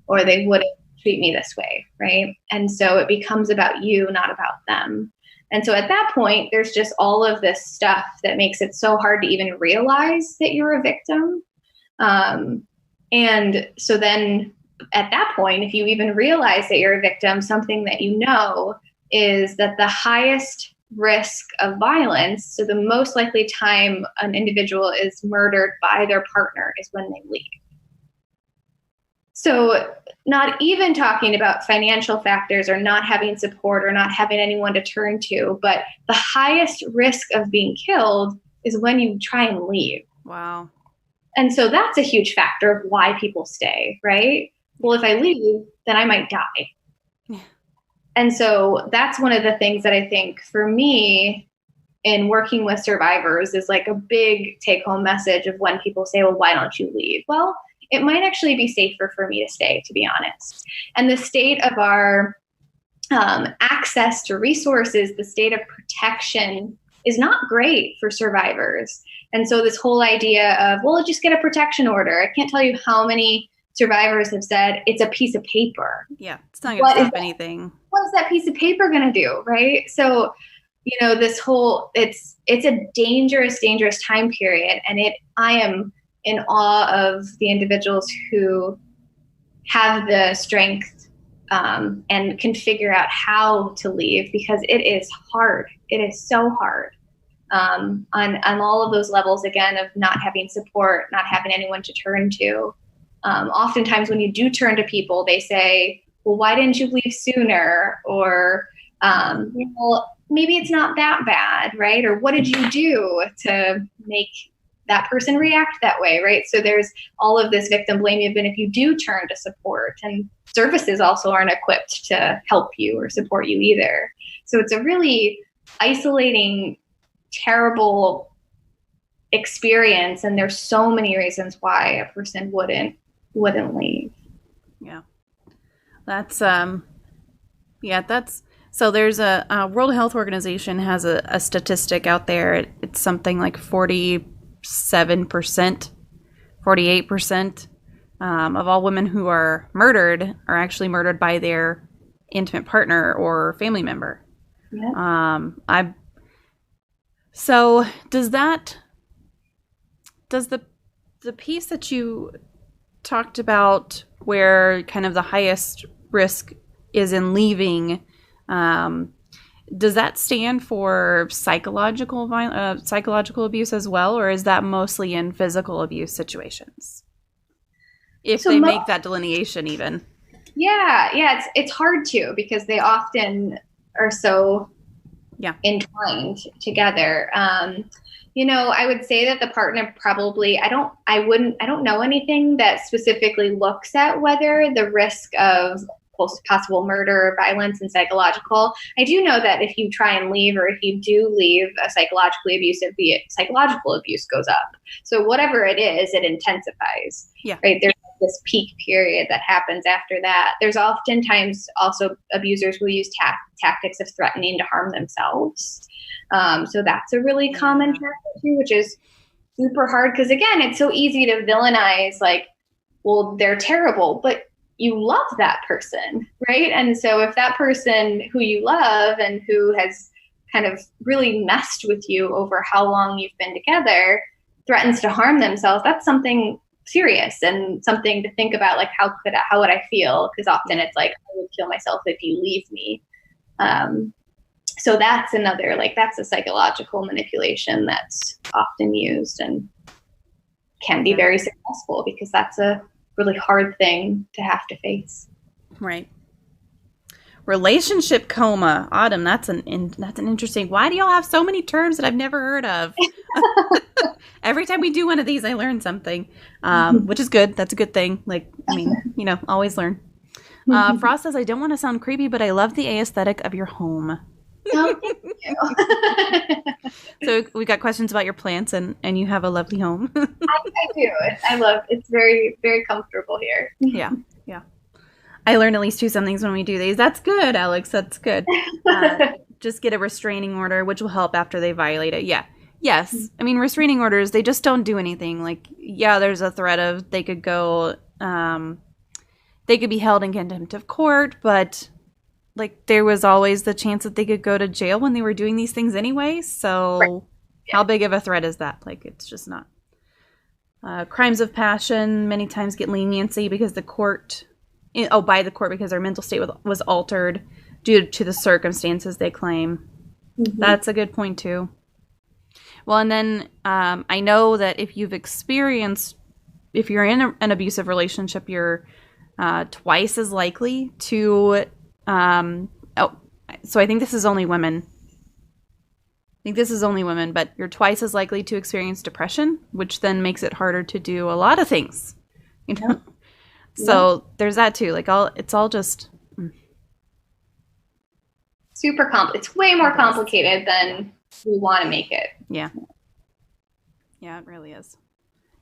or they wouldn't treat me this way, right? And so it becomes about you, not about them. And so at that point, there's just all of this stuff that makes it so hard to even realize that you're a victim. And so then at that point, if you even realize that you're a victim, something that you know is that the highest risk of violence, so the most likely time an individual is murdered by their partner is when they leave. So not even talking about financial factors or not having support or not having anyone to turn to, but the highest risk of being killed is when you try and leave. Wow. And so that's a huge factor of why people stay, right? Well, if I leave, then I might die. Yeah. And so that's one of the things that I think for me in working with survivors is like a big take home message of when people say, well, why don't you leave? Well, it might actually be safer for me to stay, to be honest. And the state of our access to resources, the state of protection is not great for survivors. And so this whole idea of, well, just get a protection order. I can't tell you how many survivors have said it's a piece of paper. Yeah, it's not going to stop anything. What is that piece of paper going to do, right? So, this whole, it's a dangerous, dangerous time period. And I am in awe of the individuals who have the strength and can figure out how to leave, because it is hard. It is so hard on all of those levels, again, of not having support, not having anyone to turn to. Oftentimes when you do turn to people, they say, well, why didn't you leave sooner? Or, maybe it's not that bad, right? Or what did you do to make that person react that way, right? So there's all of this victim blame, even if you do turn to support, and services also aren't equipped to help you or support you either. So it's a really isolating, terrible experience, and there's so many reasons why a person wouldn't leave. Yeah. So there's a World Health Organization has a statistic out there. It's something like 47%, 48% of all women who are murdered are actually murdered by their intimate partner or family member. Yeah. So does the piece that you talked about, where kind of the highest risk is in leaving, does that stand for psychological abuse as well, or is that mostly in physical abuse situations? If they make that delineation, even. Yeah, it's hard to, because they often are so entwined together. I would say that the partner probably, I don't know anything that specifically looks at whether the risk of possible murder or violence and psychological. I do know that if you try and leave, or if you do leave a psychologically abusive, psychological abuse goes up. So whatever it is, it intensifies. Yeah. Right. There's this peak period that happens after that. There's oftentimes also abusers who use tactics of threatening to harm themselves. So that's a really common tactic too, which is super hard, because again, it's so easy to villainize, like, well, they're terrible, but you love that person, right? And so if that person who you love and who has kind of really messed with you over how long you've been together threatens to harm themselves, that's something serious and something to think about, like, how would I feel? Because often it's like, I would kill myself if you leave me. So that's another, that's a psychological manipulation that's often used and can be very successful, because that's a really hard thing to have to face. Right. Relationship coma. Autumn, that's an interesting. Why do y'all have so many terms that I've never heard of? Every time we do one of these, I learn something, which is good. That's a good thing. Always learn. Frost says, I don't want to sound creepy, but I love the aesthetic of your home. Oh, thank you. So we got questions about your plants, and you have a lovely home. I do. I love it. It's very, very comfortable here. Yeah. I learn at least 2 somethings when we do these. That's good, Alex. That's good. Just get a restraining order, which will help after they violate it. Yeah. Yes. I mean, restraining orders, they just don't do anything. There's a threat of they could go, they could be held in contempt of court, but there was always the chance that they could go to jail when they were doing these things anyway. So right. How big of a threat is that? It's just not. Crimes of passion many times get leniency because by the court, because their mental state was altered due to the circumstances they claim. Mm-hmm. That's a good point too. Well, and then I know that if you're in an abusive relationship, you're twice as likely to so I think this is only women. But you're twice as likely to experience depression, which then makes it harder to do a lot of things, Yeah. So there's that too. It's all just super it's way more complicated than we want to make it. Yeah. Yeah, it really is.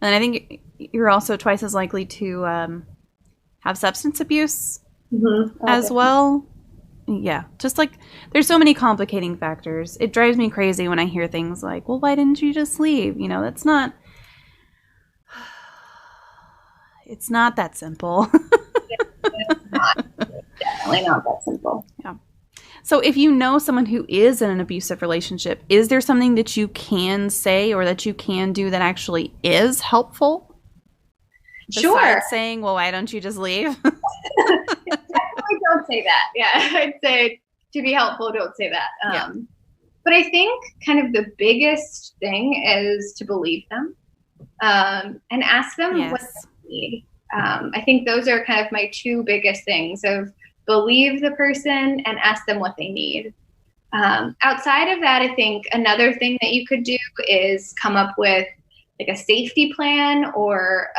And I think you're also twice as likely to have substance abuse as well. Yeah, just like there's so many complicating factors. It drives me crazy when I hear things like, well, why didn't you just leave? You know, that's not, it's not that simple. It's not, definitely not that simple. Yeah. So if you know someone who is in an abusive relationship, is there something that you can say or that you can do that actually is helpful? Sure. Besides saying, well, why don't you just leave? Definitely don't say that. Yeah, I'd say to be helpful, don't say that. But I think kind of the biggest thing is to believe them and ask them what they need. I think those are kind of my two biggest things of believe the person and ask them what they need. Outside of that, I think another thing that you could do is come up with like a safety plan or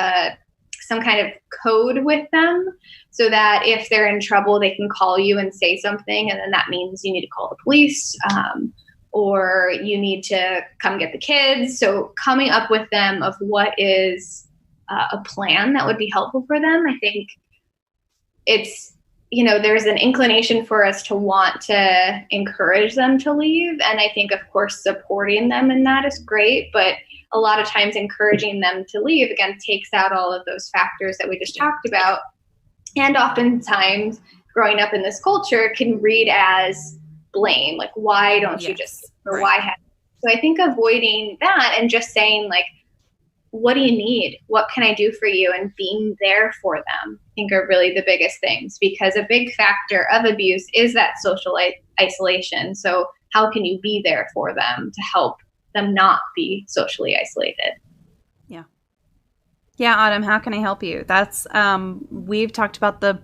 some kind of code with them so that if they're in trouble, they can call you and say something. And then that means you need to call the police or you need to come get the kids. So coming up with them of what is a plan that would be helpful for them. I think it's, you know, there's an inclination for us to want to encourage them to leave. And I think, of course, supporting them in that is great. But a lot of times encouraging them to leave, again, takes out all of those factors that we just talked about. And oftentimes, growing up in this culture can read as blame. Like, why don't you just, or why have you? So I think avoiding that and just saying, like, what do you need? What can I do for you? And being there for them, I think are really the biggest things, because a big factor of abuse is that social isolation. So how can you be there for them to help them not be socially isolated? Yeah. Yeah, Autumn, how can I help you? That's, we've talked about the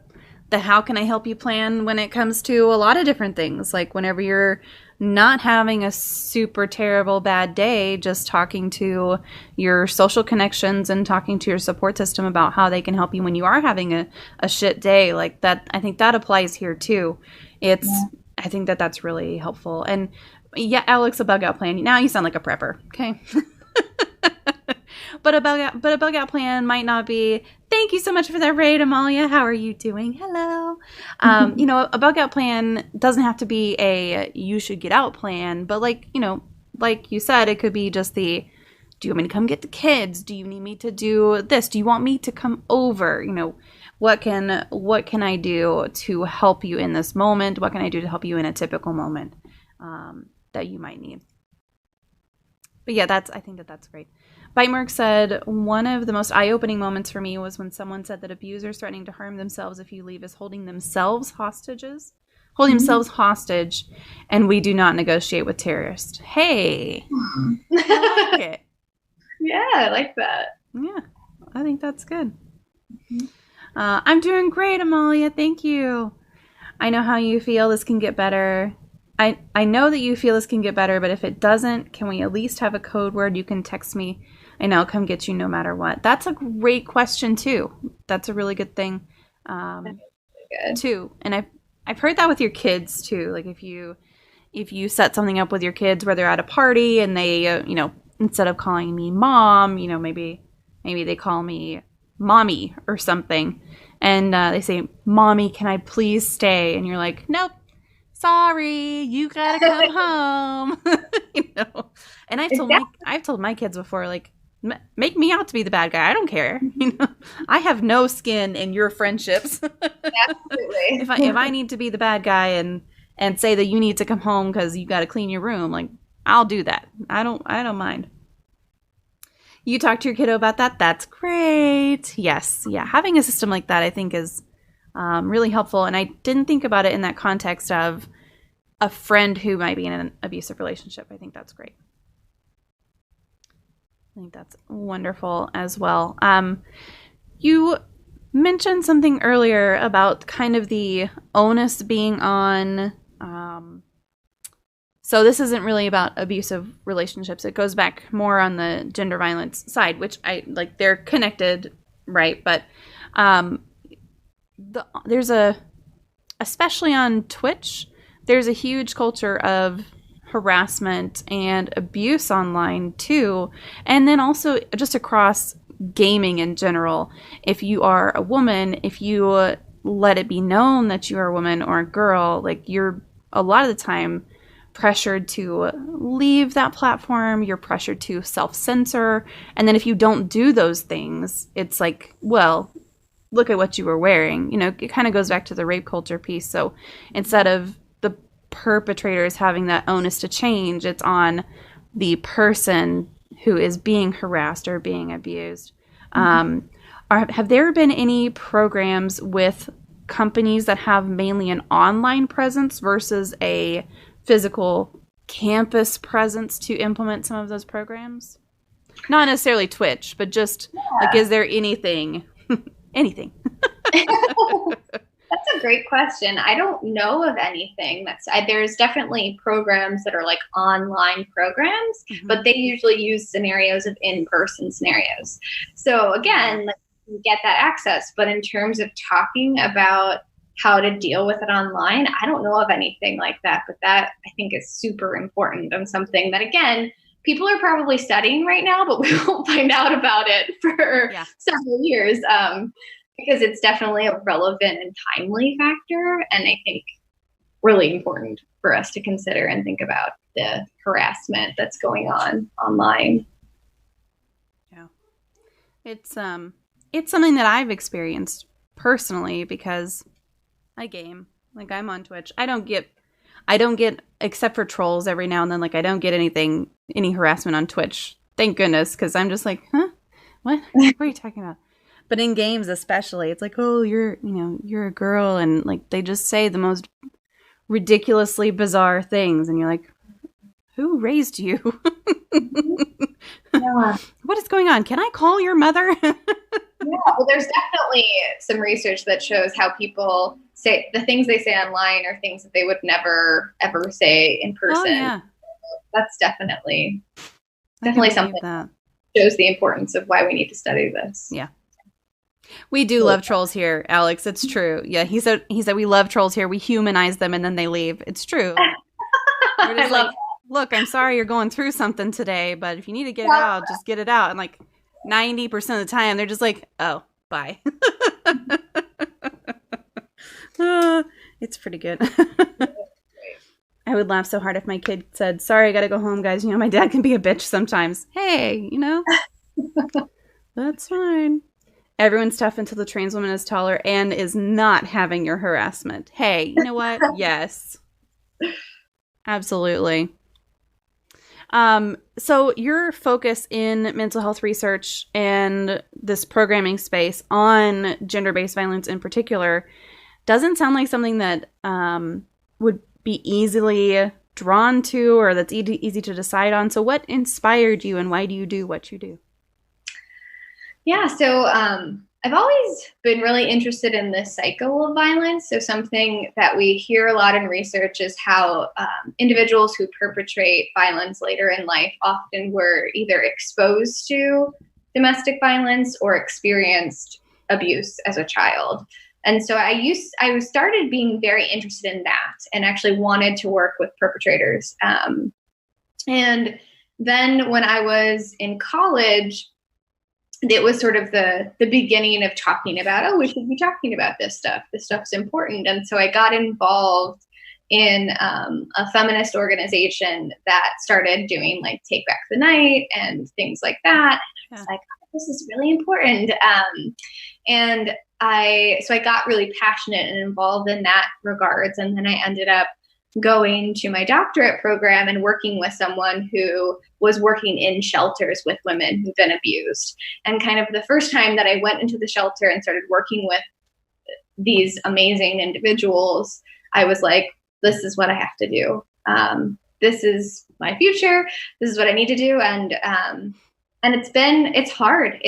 how can I help you plan when it comes to a lot of different things. Like whenever you're not having a super terrible bad day, just talking to your social connections and talking to your support system about how they can help you when you are having a shit day like that. I think that applies here too. I think that's really helpful. And yeah, Alex, a bug out plan. Now you sound like a prepper. Okay. But a bug out plan might not be, thank you so much for that raid, Amalia. How are you doing? Hello. You know, a bug out plan doesn't have to be a you should get out plan, but like, you know, like you said, it could be just the, do you want me to come get the kids? Do you need me to do this? Do you want me to come over? You know, what can I do to help you in this moment? What can I do to help you in a typical moment that you might need? But yeah, I think that's great. Bitemark said, one of the most eye-opening moments for me was when someone said that abusers threatening to harm themselves if you leave is holding themselves hostage, and we do not negotiate with terrorists. Hey, I like it. Yeah, I like that. Yeah, I think that's good. I'm doing great, Amalia. Thank you. I know how you feel. This can get better. I know that you feel this can get better, but if it doesn't, can we at least have a code word you can text me and I'll come get you no matter what? That's a great question too. That's a really good thing too. And I've heard that with your kids too. Like if you set something up with your kids where they're at a party and they you know, instead of calling me mom, you know, maybe they call me mommy or something, and they say, "Mommy, can I please stay?" And you're like, "Nope. Sorry, you gotta come home." You know, and I've told my kids before, like, make me out to be the bad guy. I don't care. You know, I have no skin in your friendships. Absolutely. If I need to be the bad guy and say that you need to come home because you got to clean your room, like, I'll do that. I don't mind. You talk to your kiddo about that. That's great. Yes, yeah. Having a system like that, I think, is really helpful. And I didn't think about it in that context of a friend who might be in an abusive relationship. I think that's great. I think that's wonderful as well. You mentioned something earlier about kind of the onus being on. So this isn't really about abusive relationships. It goes back more on the gender violence side, which I they're connected, right? But there's especially on Twitch, there's a huge culture of harassment and abuse online too. And then also just across gaming in general. If you are a woman, if you let it be known that you are a woman or a girl, like you're a lot of the time pressured to leave that platform, you're pressured to self-censor. And then if you don't do those things, it's like, well, look at what you were wearing. You know, it kind of goes back to the rape culture piece. So instead of the perpetrators having that onus to change, it's on the person who is being harassed or being abused. Have there been any programs with companies that have mainly an online presence versus a physical campus presence to implement some of those programs? Not necessarily Twitch, but just like, is there anything, anything? That's a great question. I don't know of anything there's definitely programs that are like online programs, but they usually use scenarios of in-person scenarios. So again, like, you get that access, but in terms of talking about how to deal with it online, I don't know of anything like that, but that I think is super important and something that, again, people are probably studying right now, but we won't find out about it for several years. Because it's definitely a relevant and timely factor, and I think really important for us to consider and think about the harassment that's going on online. Yeah, it's something that I've experienced personally because I game. Like, I'm on Twitch. I don't get except for trolls every now and then. Like, I don't get any harassment on Twitch. Thank goodness, because I'm just like, huh, what are you talking about? But in games especially, it's like, oh, you're a girl, and like they just say the most ridiculously bizarre things, and you're like, who raised you? What is going on? Can I call your mother? Well, there's definitely some research that shows how people say the things they say online are things that they would never ever say in person. Oh, yeah. That's definitely something that shows the importance of why we need to study this. Yeah. We do love trolls here, Alex. It's true. Yeah, he said we love trolls here. We humanize them and then they leave. It's true. We're just like, look, I'm sorry you're going through something today, but if you need to get it out, just get it out. And like 90% of the time, they're just like, oh, bye. It's pretty good. I would laugh so hard if my kid said, sorry, I got to go home, guys. You know, my dad can be a bitch sometimes. Hey, that's fine. Everyone's tough until the trans woman is taller and is not having your harassment. Hey, you know what? Yes. Absolutely. So your focus in mental health research and this programming space on gender-based violence in particular doesn't sound like something that would be easily drawn to or that's easy to decide on. So what inspired you and why do you do what you do? Yeah, so I've always been really interested in the cycle of violence. So something that we hear a lot in research is how individuals who perpetrate violence later in life often were either exposed to domestic violence or experienced abuse as a child. And so I started being very interested in that and actually wanted to work with perpetrators. And then when I was in college, it was sort of the beginning of talking about, oh, we should be talking about this stuff. This stuff's important. And so I got involved in a feminist organization that started doing like Take Back the Night and things like that. And I was like, oh, this is really important. And I got really passionate and involved in that regards. And then I ended up going to my doctorate program and working with someone who was working in shelters with women who've been abused. And kind of the first time that I went into the shelter and started working with these amazing individuals, I was like, this is what I have to do. This is my future. This is what I need to do. And it's hard.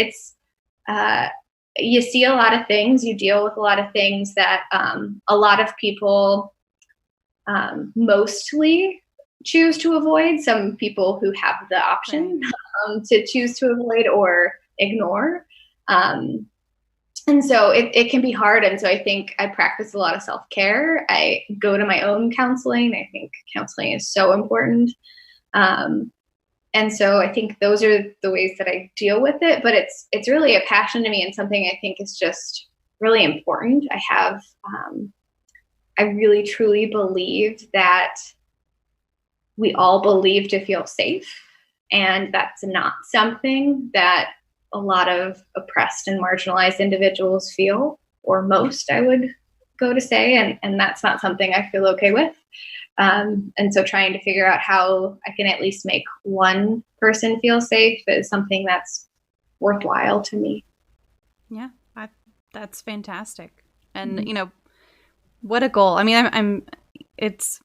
You see a lot of things, you deal with a lot of things that a lot of people mostly choose to avoid. Some people who have the option to choose to avoid or ignore. And so it can be hard. And so I think I practice a lot of self-care. I go to my own counseling. I think counseling is so important. And so I think those are the ways that I deal with it, but it's really a passion to me and something I think is just really important. I really truly believe that we all believe to feel safe, and that's not something that a lot of oppressed and marginalized individuals feel, or most, I would go to say, and that's not something I feel okay with. And so trying to figure out how I can at least make one person feel safe is something that's worthwhile to me. Yeah, that's fantastic. And, what a goal. I mean, it's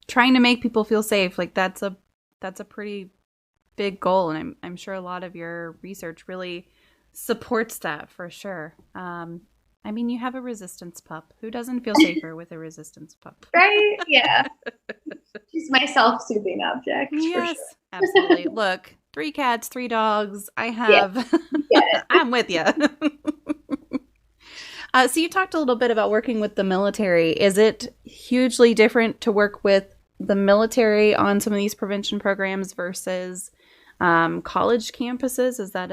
trying to make people feel safe. Like that's a pretty big goal. And I'm sure a lot of your research really supports that for sure. I mean, you have a resistance pup. Who doesn't feel safer with a resistance pup? Right? Yeah. She's my self-soothing object. Yes, sure. Absolutely. Look, 3 cats, 3 dogs. I have, I'm with you. So you talked a little bit about working with the military. Is it hugely different to work with the military on some of these prevention programs versus college campuses? Is that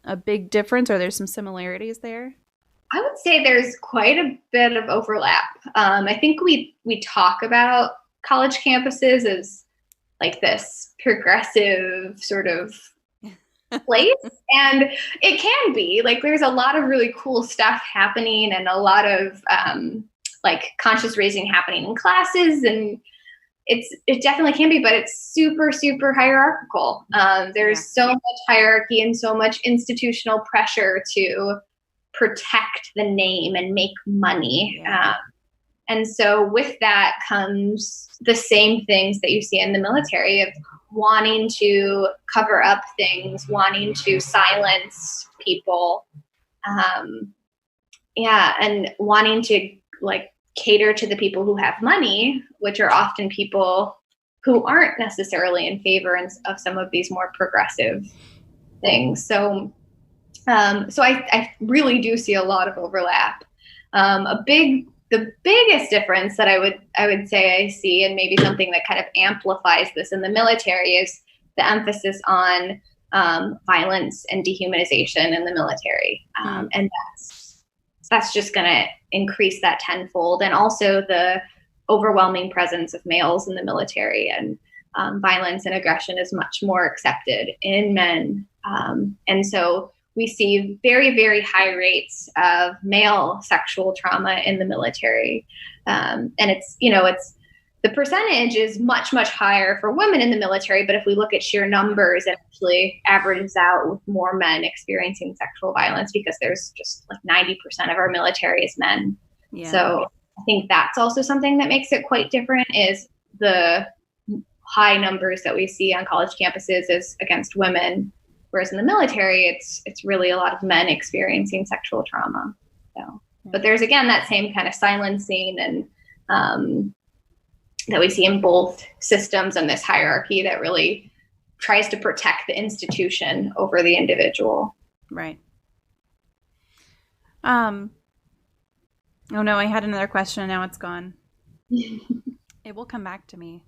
a big difference, or there's some similarities there? I would say there's quite a bit of overlap. I think we talk about college campuses as like this progressive sort of place, and it can be. Like there's a lot of really cool stuff happening and a lot of like conscious raising happening in classes, and it definitely can be, but it's super, super hierarchical. There's so much hierarchy and so much institutional pressure to protect the name and make money. And so with that comes the same things that you see in the military of wanting to cover up things, wanting to silence people. And wanting to like cater to the people who have money, which are often people who aren't necessarily in favor of some of these more progressive things. So I really do see a lot of overlap. The biggest difference that I would say I see, and maybe something that kind of amplifies this in the military, is the emphasis on violence and dehumanization in the military, and that's just going to increase that tenfold. And also the overwhelming presence of males in the military, and violence and aggression is much more accepted in men, and so we see very, very high rates of male sexual trauma in the military. And it's the percentage is much, much higher for women in the military. But if we look at sheer numbers, it actually averages out with more men experiencing sexual violence, because there's just like 90% of our military is men. Yeah. So I think that's also something that makes it quite different, is the high numbers that we see on college campuses is against women. Whereas in the military, it's really a lot of men experiencing sexual trauma. So, but there's again that same kind of silencing and that we see in both systems, and this hierarchy that really tries to protect the institution over the individual. Right. Oh no, I had another question and now it's gone. It will come back to me.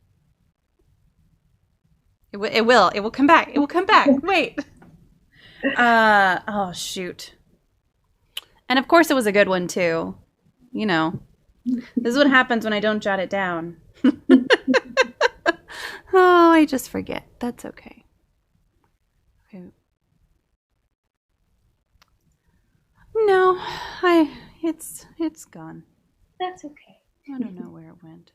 It will come back. It will come back. Wait. Oh shoot. And of course it was a good one too. This is what happens when I don't jot it down. Oh, I just forget. That's okay. No, it's gone. That's okay. I don't know where it went.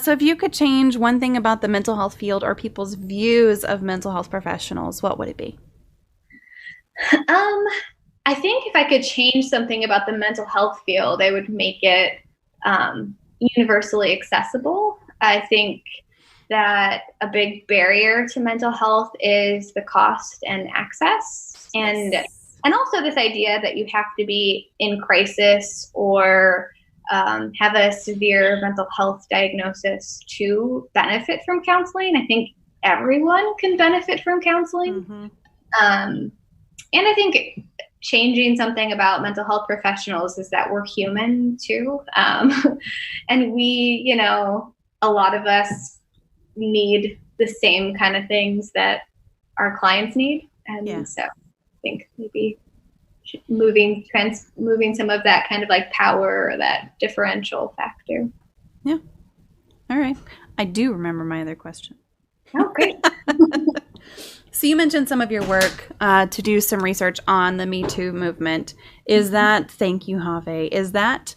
So if you could change one thing about the mental health field or people's views of mental health professionals, what would it be? I think if I could change something about the mental health field, I would make it universally accessible. I think that a big barrier to mental health is the cost and access, and also this idea that you have to be in crisis or have a severe mental health diagnosis to benefit from counseling. I think everyone can benefit from counseling. Mm-hmm. And I think changing something about mental health professionals is that we're human too. And we, you know, a lot of us need the same kind of things that our clients need. And so I think maybe moving some of that kind of like power or that differential factor. Yeah. All right. I do remember my other question. Oh, great. So you mentioned some of your work to do some research on the Me Too movement. Is that, thank you, Have, is that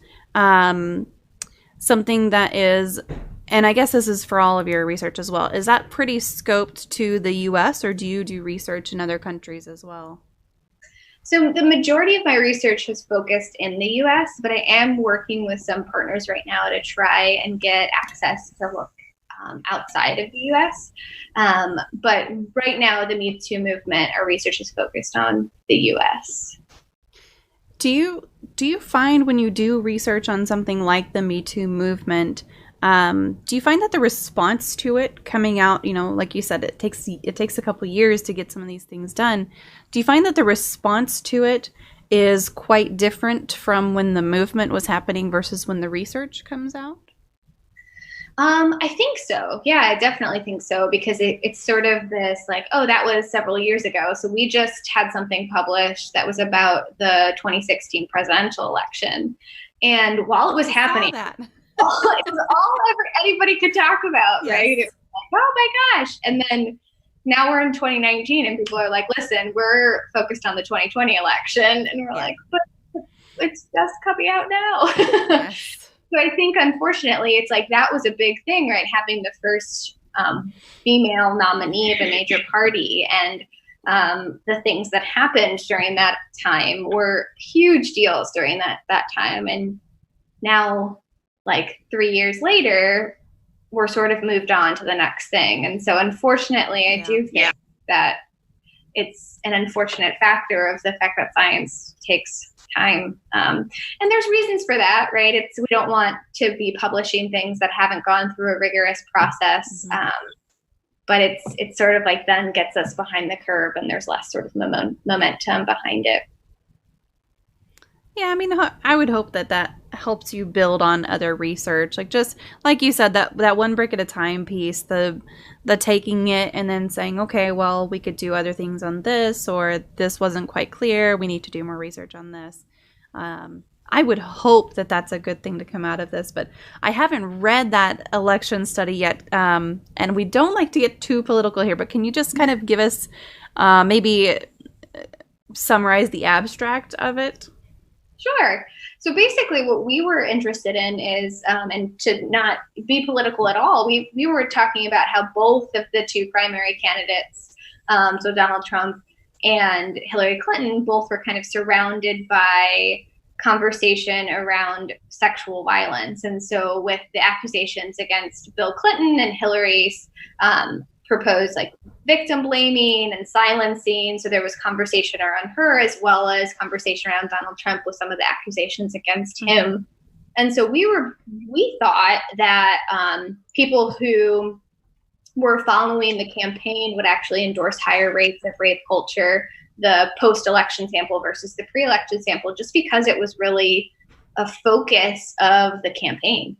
something that is, and I guess this is for all of your research as well, is that pretty scoped to the US, or do you do research in other countries as well? So the majority of my research has focused in the US, but I am working with some partners right now to try and get access to look outside of the US. But right now, the Me Too movement, our research is focused on the US. Do you find when you do research on something like the Me Too movement, do you find that the response to it coming out, you know, like you said, it takes a couple of years to get some of these things done. Do you find that the response to it is quite different from when the movement was happening versus when the research comes out? I think so. Yeah, I definitely think so, because it's sort of this like, oh, that was several years ago. So we just had something published that was about the 2016 presidential election. And while it was happening, it was all anybody could talk about, yes. Right? It was like, oh my gosh. And then now we're in 2019 and people are like, listen, we're focused on the 2020 election. And we're like, but it's just coming out now. Yes. So I think, unfortunately, it's like that was a big thing, right? Having the first female nominee of a major party, and the things that happened during that time were huge deals during that time. And now, like 3 years later, we're sort of moved on to the next thing. And so, unfortunately, I do think that it's an unfortunate factor of the fact that science takes time. And there's reasons for that, right? We don't want to be publishing things that haven't gone through a rigorous process. Mm-hmm. But it's sort of like then gets us behind the curve, and there's less sort of momentum behind it. Yeah, I mean, I would hope that helps you build on other research. Like, just like you said, that one brick at a time piece, the taking it and then saying, okay, well, we could do other things on this, or this wasn't quite clear, we need to do more research on this. I would hope that that's a good thing to come out of this, but I haven't read that election study yet. And we don't like to get too political here, but can you just kind of give us, maybe summarize the abstract of it? Sure. So basically what we were interested in is, and to not be political at all, we were talking about how both of the two primary candidates, so Donald Trump and Hillary Clinton, both were kind of surrounded by conversation around sexual violence. And so with the accusations against Bill Clinton and Hillary's proposed like victim blaming and silencing. So there was conversation around her, as well as conversation around Donald Trump with some of the accusations against him. And so we thought that people who were following the campaign would actually endorse higher rates of rape culture, the post-election sample versus the pre-election sample, just because it was really a focus of the campaign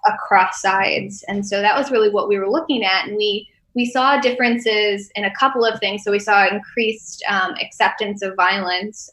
across sides. And so that was really what we were looking at. And we saw differences in a couple of things. So we saw increased acceptance of violence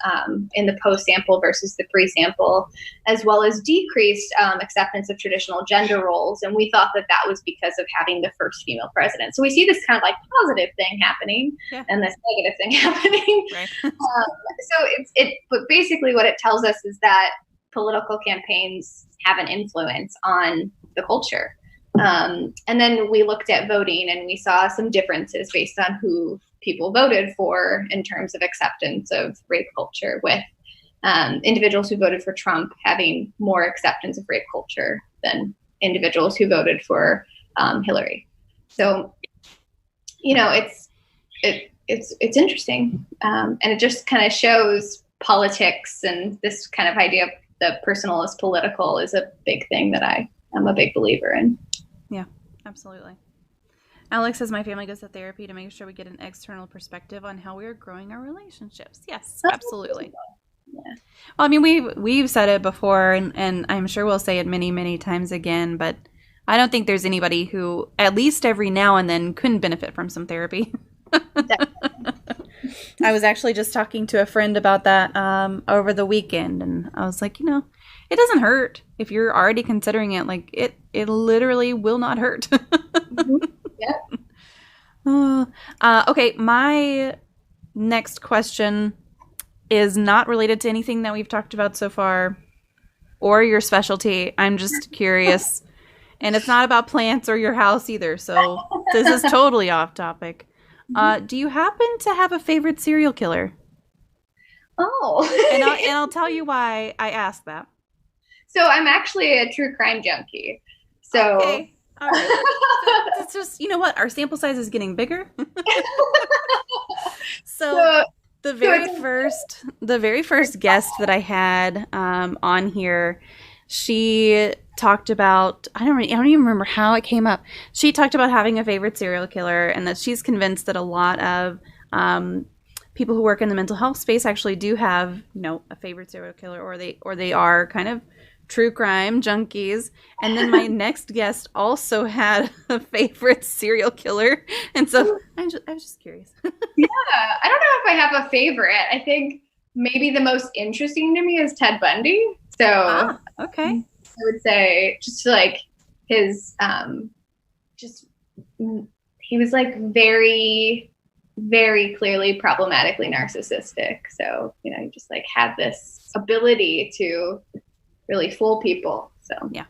in the post-sample versus the pre-sample, as well as decreased acceptance of traditional gender roles. And we thought that was because of having the first female president. So we see this kind of like positive thing happening and this negative thing happening. Right. But basically what it tells us is that political campaigns have an influence on the culture. And then we looked at voting, and we saw some differences based on who people voted for in terms of acceptance of rape culture, with individuals who voted for Trump having more acceptance of rape culture than individuals who voted for Hillary. So, you know, it's interesting. And it just kind of shows politics, and this kind of idea of the personal is political is a big thing that I'm a big believer in. Yeah, absolutely. Alex says my family goes to therapy to make sure we get an external perspective on how we are growing our relationships. Yes, absolutely. Yeah. Well, I mean, we've said it before, and I'm sure we'll say it many, many times again, but I don't think there's anybody who, at least every now and then, couldn't benefit from some therapy. I was actually just talking to a friend about that over the weekend, and I was like, it doesn't hurt if you're already considering it. Like, it literally will not hurt. Okay, my next question is not related to anything that we've talked about so far or your specialty. I'm just curious. And it's not about plants or your house either, so this is totally off topic. Do you happen to have a favorite serial killer? Oh. And I'll tell you why I asked that. So I'm actually a true crime junkie. So okay. All right. It's just, you know what? Our sample size is getting bigger. So the very first guest that I had on here, she talked about, I don't even remember how it came up. She talked about having a favorite serial killer, and that she's convinced that a lot of people who work in the mental health space actually do have, a favorite serial killer, or they are kind of true crime junkies. And then my next guest also had a favorite serial killer, and so I was just curious. Yeah, I don't know if I have a favorite. I think maybe the most interesting to me is Ted Bundy. So okay. I would say just like his, he was like very, very clearly problematically narcissistic. So, you just like had this ability to really fool people. So, yeah.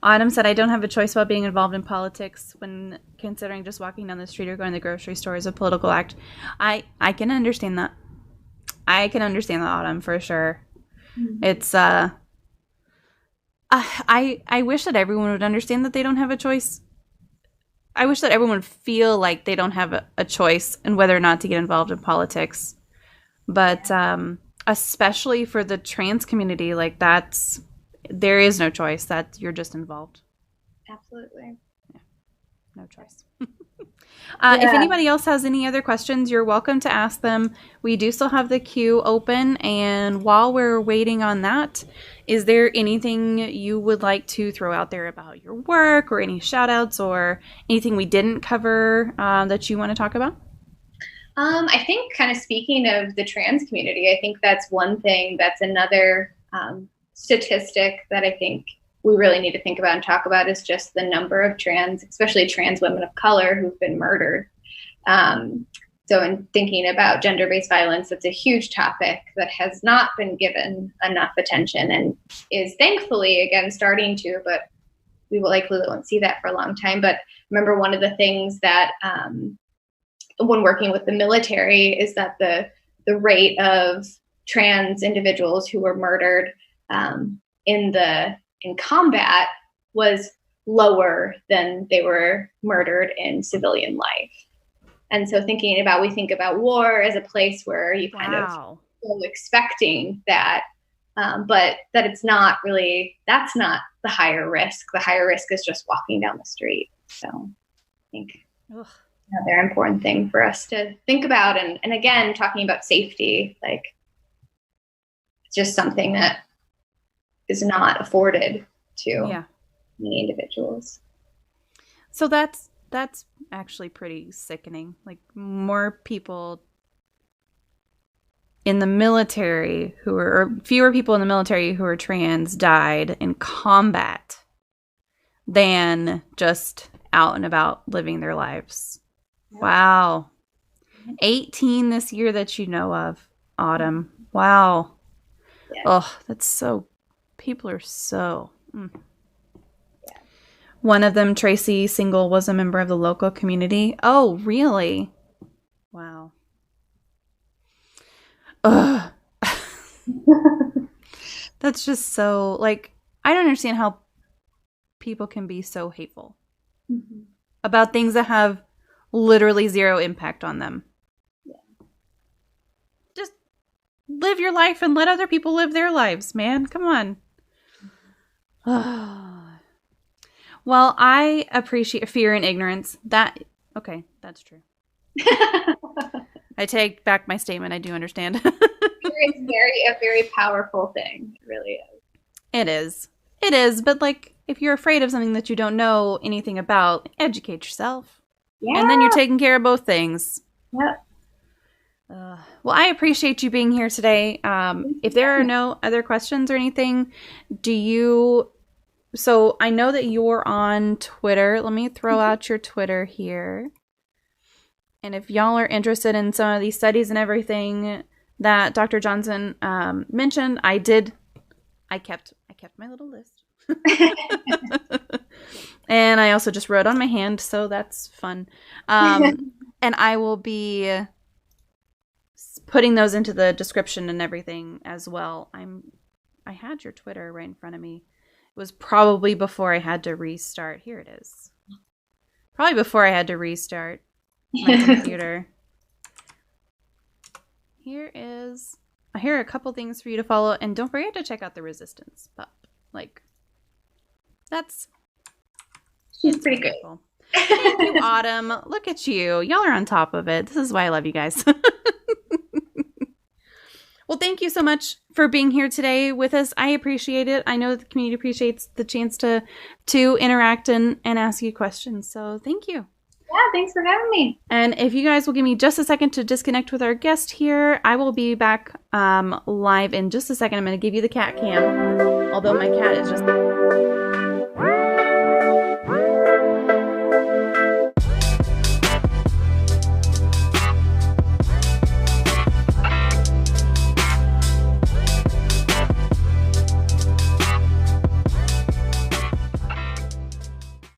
Autumn said, I don't have a choice about being involved in politics when considering just walking down the street or going to the grocery store is a political act. I can understand that. I can understand that, Autumn, for sure. Mm-hmm. It's I wish that everyone would understand that they don't have a choice. I wish that everyone would feel like they don't have a choice in whether or not to get involved in politics. But especially for the trans community, like there is no choice, that you're just involved. Absolutely. Yeah. No choice. If anybody else has any other questions, you're welcome to ask them. We do still have the queue open, and while we're waiting on that, is there anything you would like to throw out there about your work, or any shout outs, or anything we didn't cover that you want to talk about? I think, kind of speaking of the trans community, I think that's one thing, that's another statistic that I think we really need to think about and talk about, is just the number of especially trans women of color, who've been murdered. So in thinking about gender-based violence, it's a huge topic that has not been given enough attention, and is thankfully, again, starting to, but we will likely won't see that for a long time. But remember, one of the things that when working with the military is that the rate of trans individuals who were murdered in combat was lower than they were murdered in civilian life. And so we think about war as a place where you kind of go expecting that, but that it's not really, that's not the higher risk. The higher risk is just walking down the street. So I think another important thing for us to think about. And again, talking about safety, like it's just something that is not afforded to many individuals. So that's actually pretty sickening. Like, more people in the military or fewer people in the military who are trans died in combat than just out and about living their lives. Yeah. Wow. 18 this year that you know of, Autumn. Wow. Yeah. Oh, that's so, people are so... One of them, Tracy Single, was a member of the local community. Oh, really? Wow. Ugh. That's just so, like, I don't understand how people can be so hateful about things that have literally zero impact on them. Yeah. Just live your life and let other people live their lives, man. Come on. Well, I appreciate fear and ignorance. Okay, that's true. I take back my statement. I do understand. It's a very powerful thing. It really is. It is. It is. But like, if you're afraid of something that you don't know anything about, educate yourself. Yeah. And then you're taking care of both things. Yep. Well, I appreciate you being here today. If there are no other questions or anything, so I know that you're on Twitter. Let me throw out your Twitter here. And if y'all are interested in some of these studies and everything that Dr. Johnson mentioned, I kept my little list. And I also just wrote on my hand, so that's fun. And I will be putting those into the description and everything as well. I had your Twitter right in front of me. It was probably before I had to restart. Here it is. Probably before I had to restart my computer. Here are a couple things for you to follow, and don't forget to check out the Resistance pup. Like, she's pretty good. Thank you, Autumn. Look at you. Y'all are on top of it. This is why I love you guys. Well, thank you so much for being here today with us. I appreciate it. I know that the community appreciates the chance to interact and ask you questions. So thank you. Yeah, thanks for having me. And if you guys will give me just a second to disconnect with our guest here, I will be back live in just a second. I'm going to give you the cat cam, although my cat is just...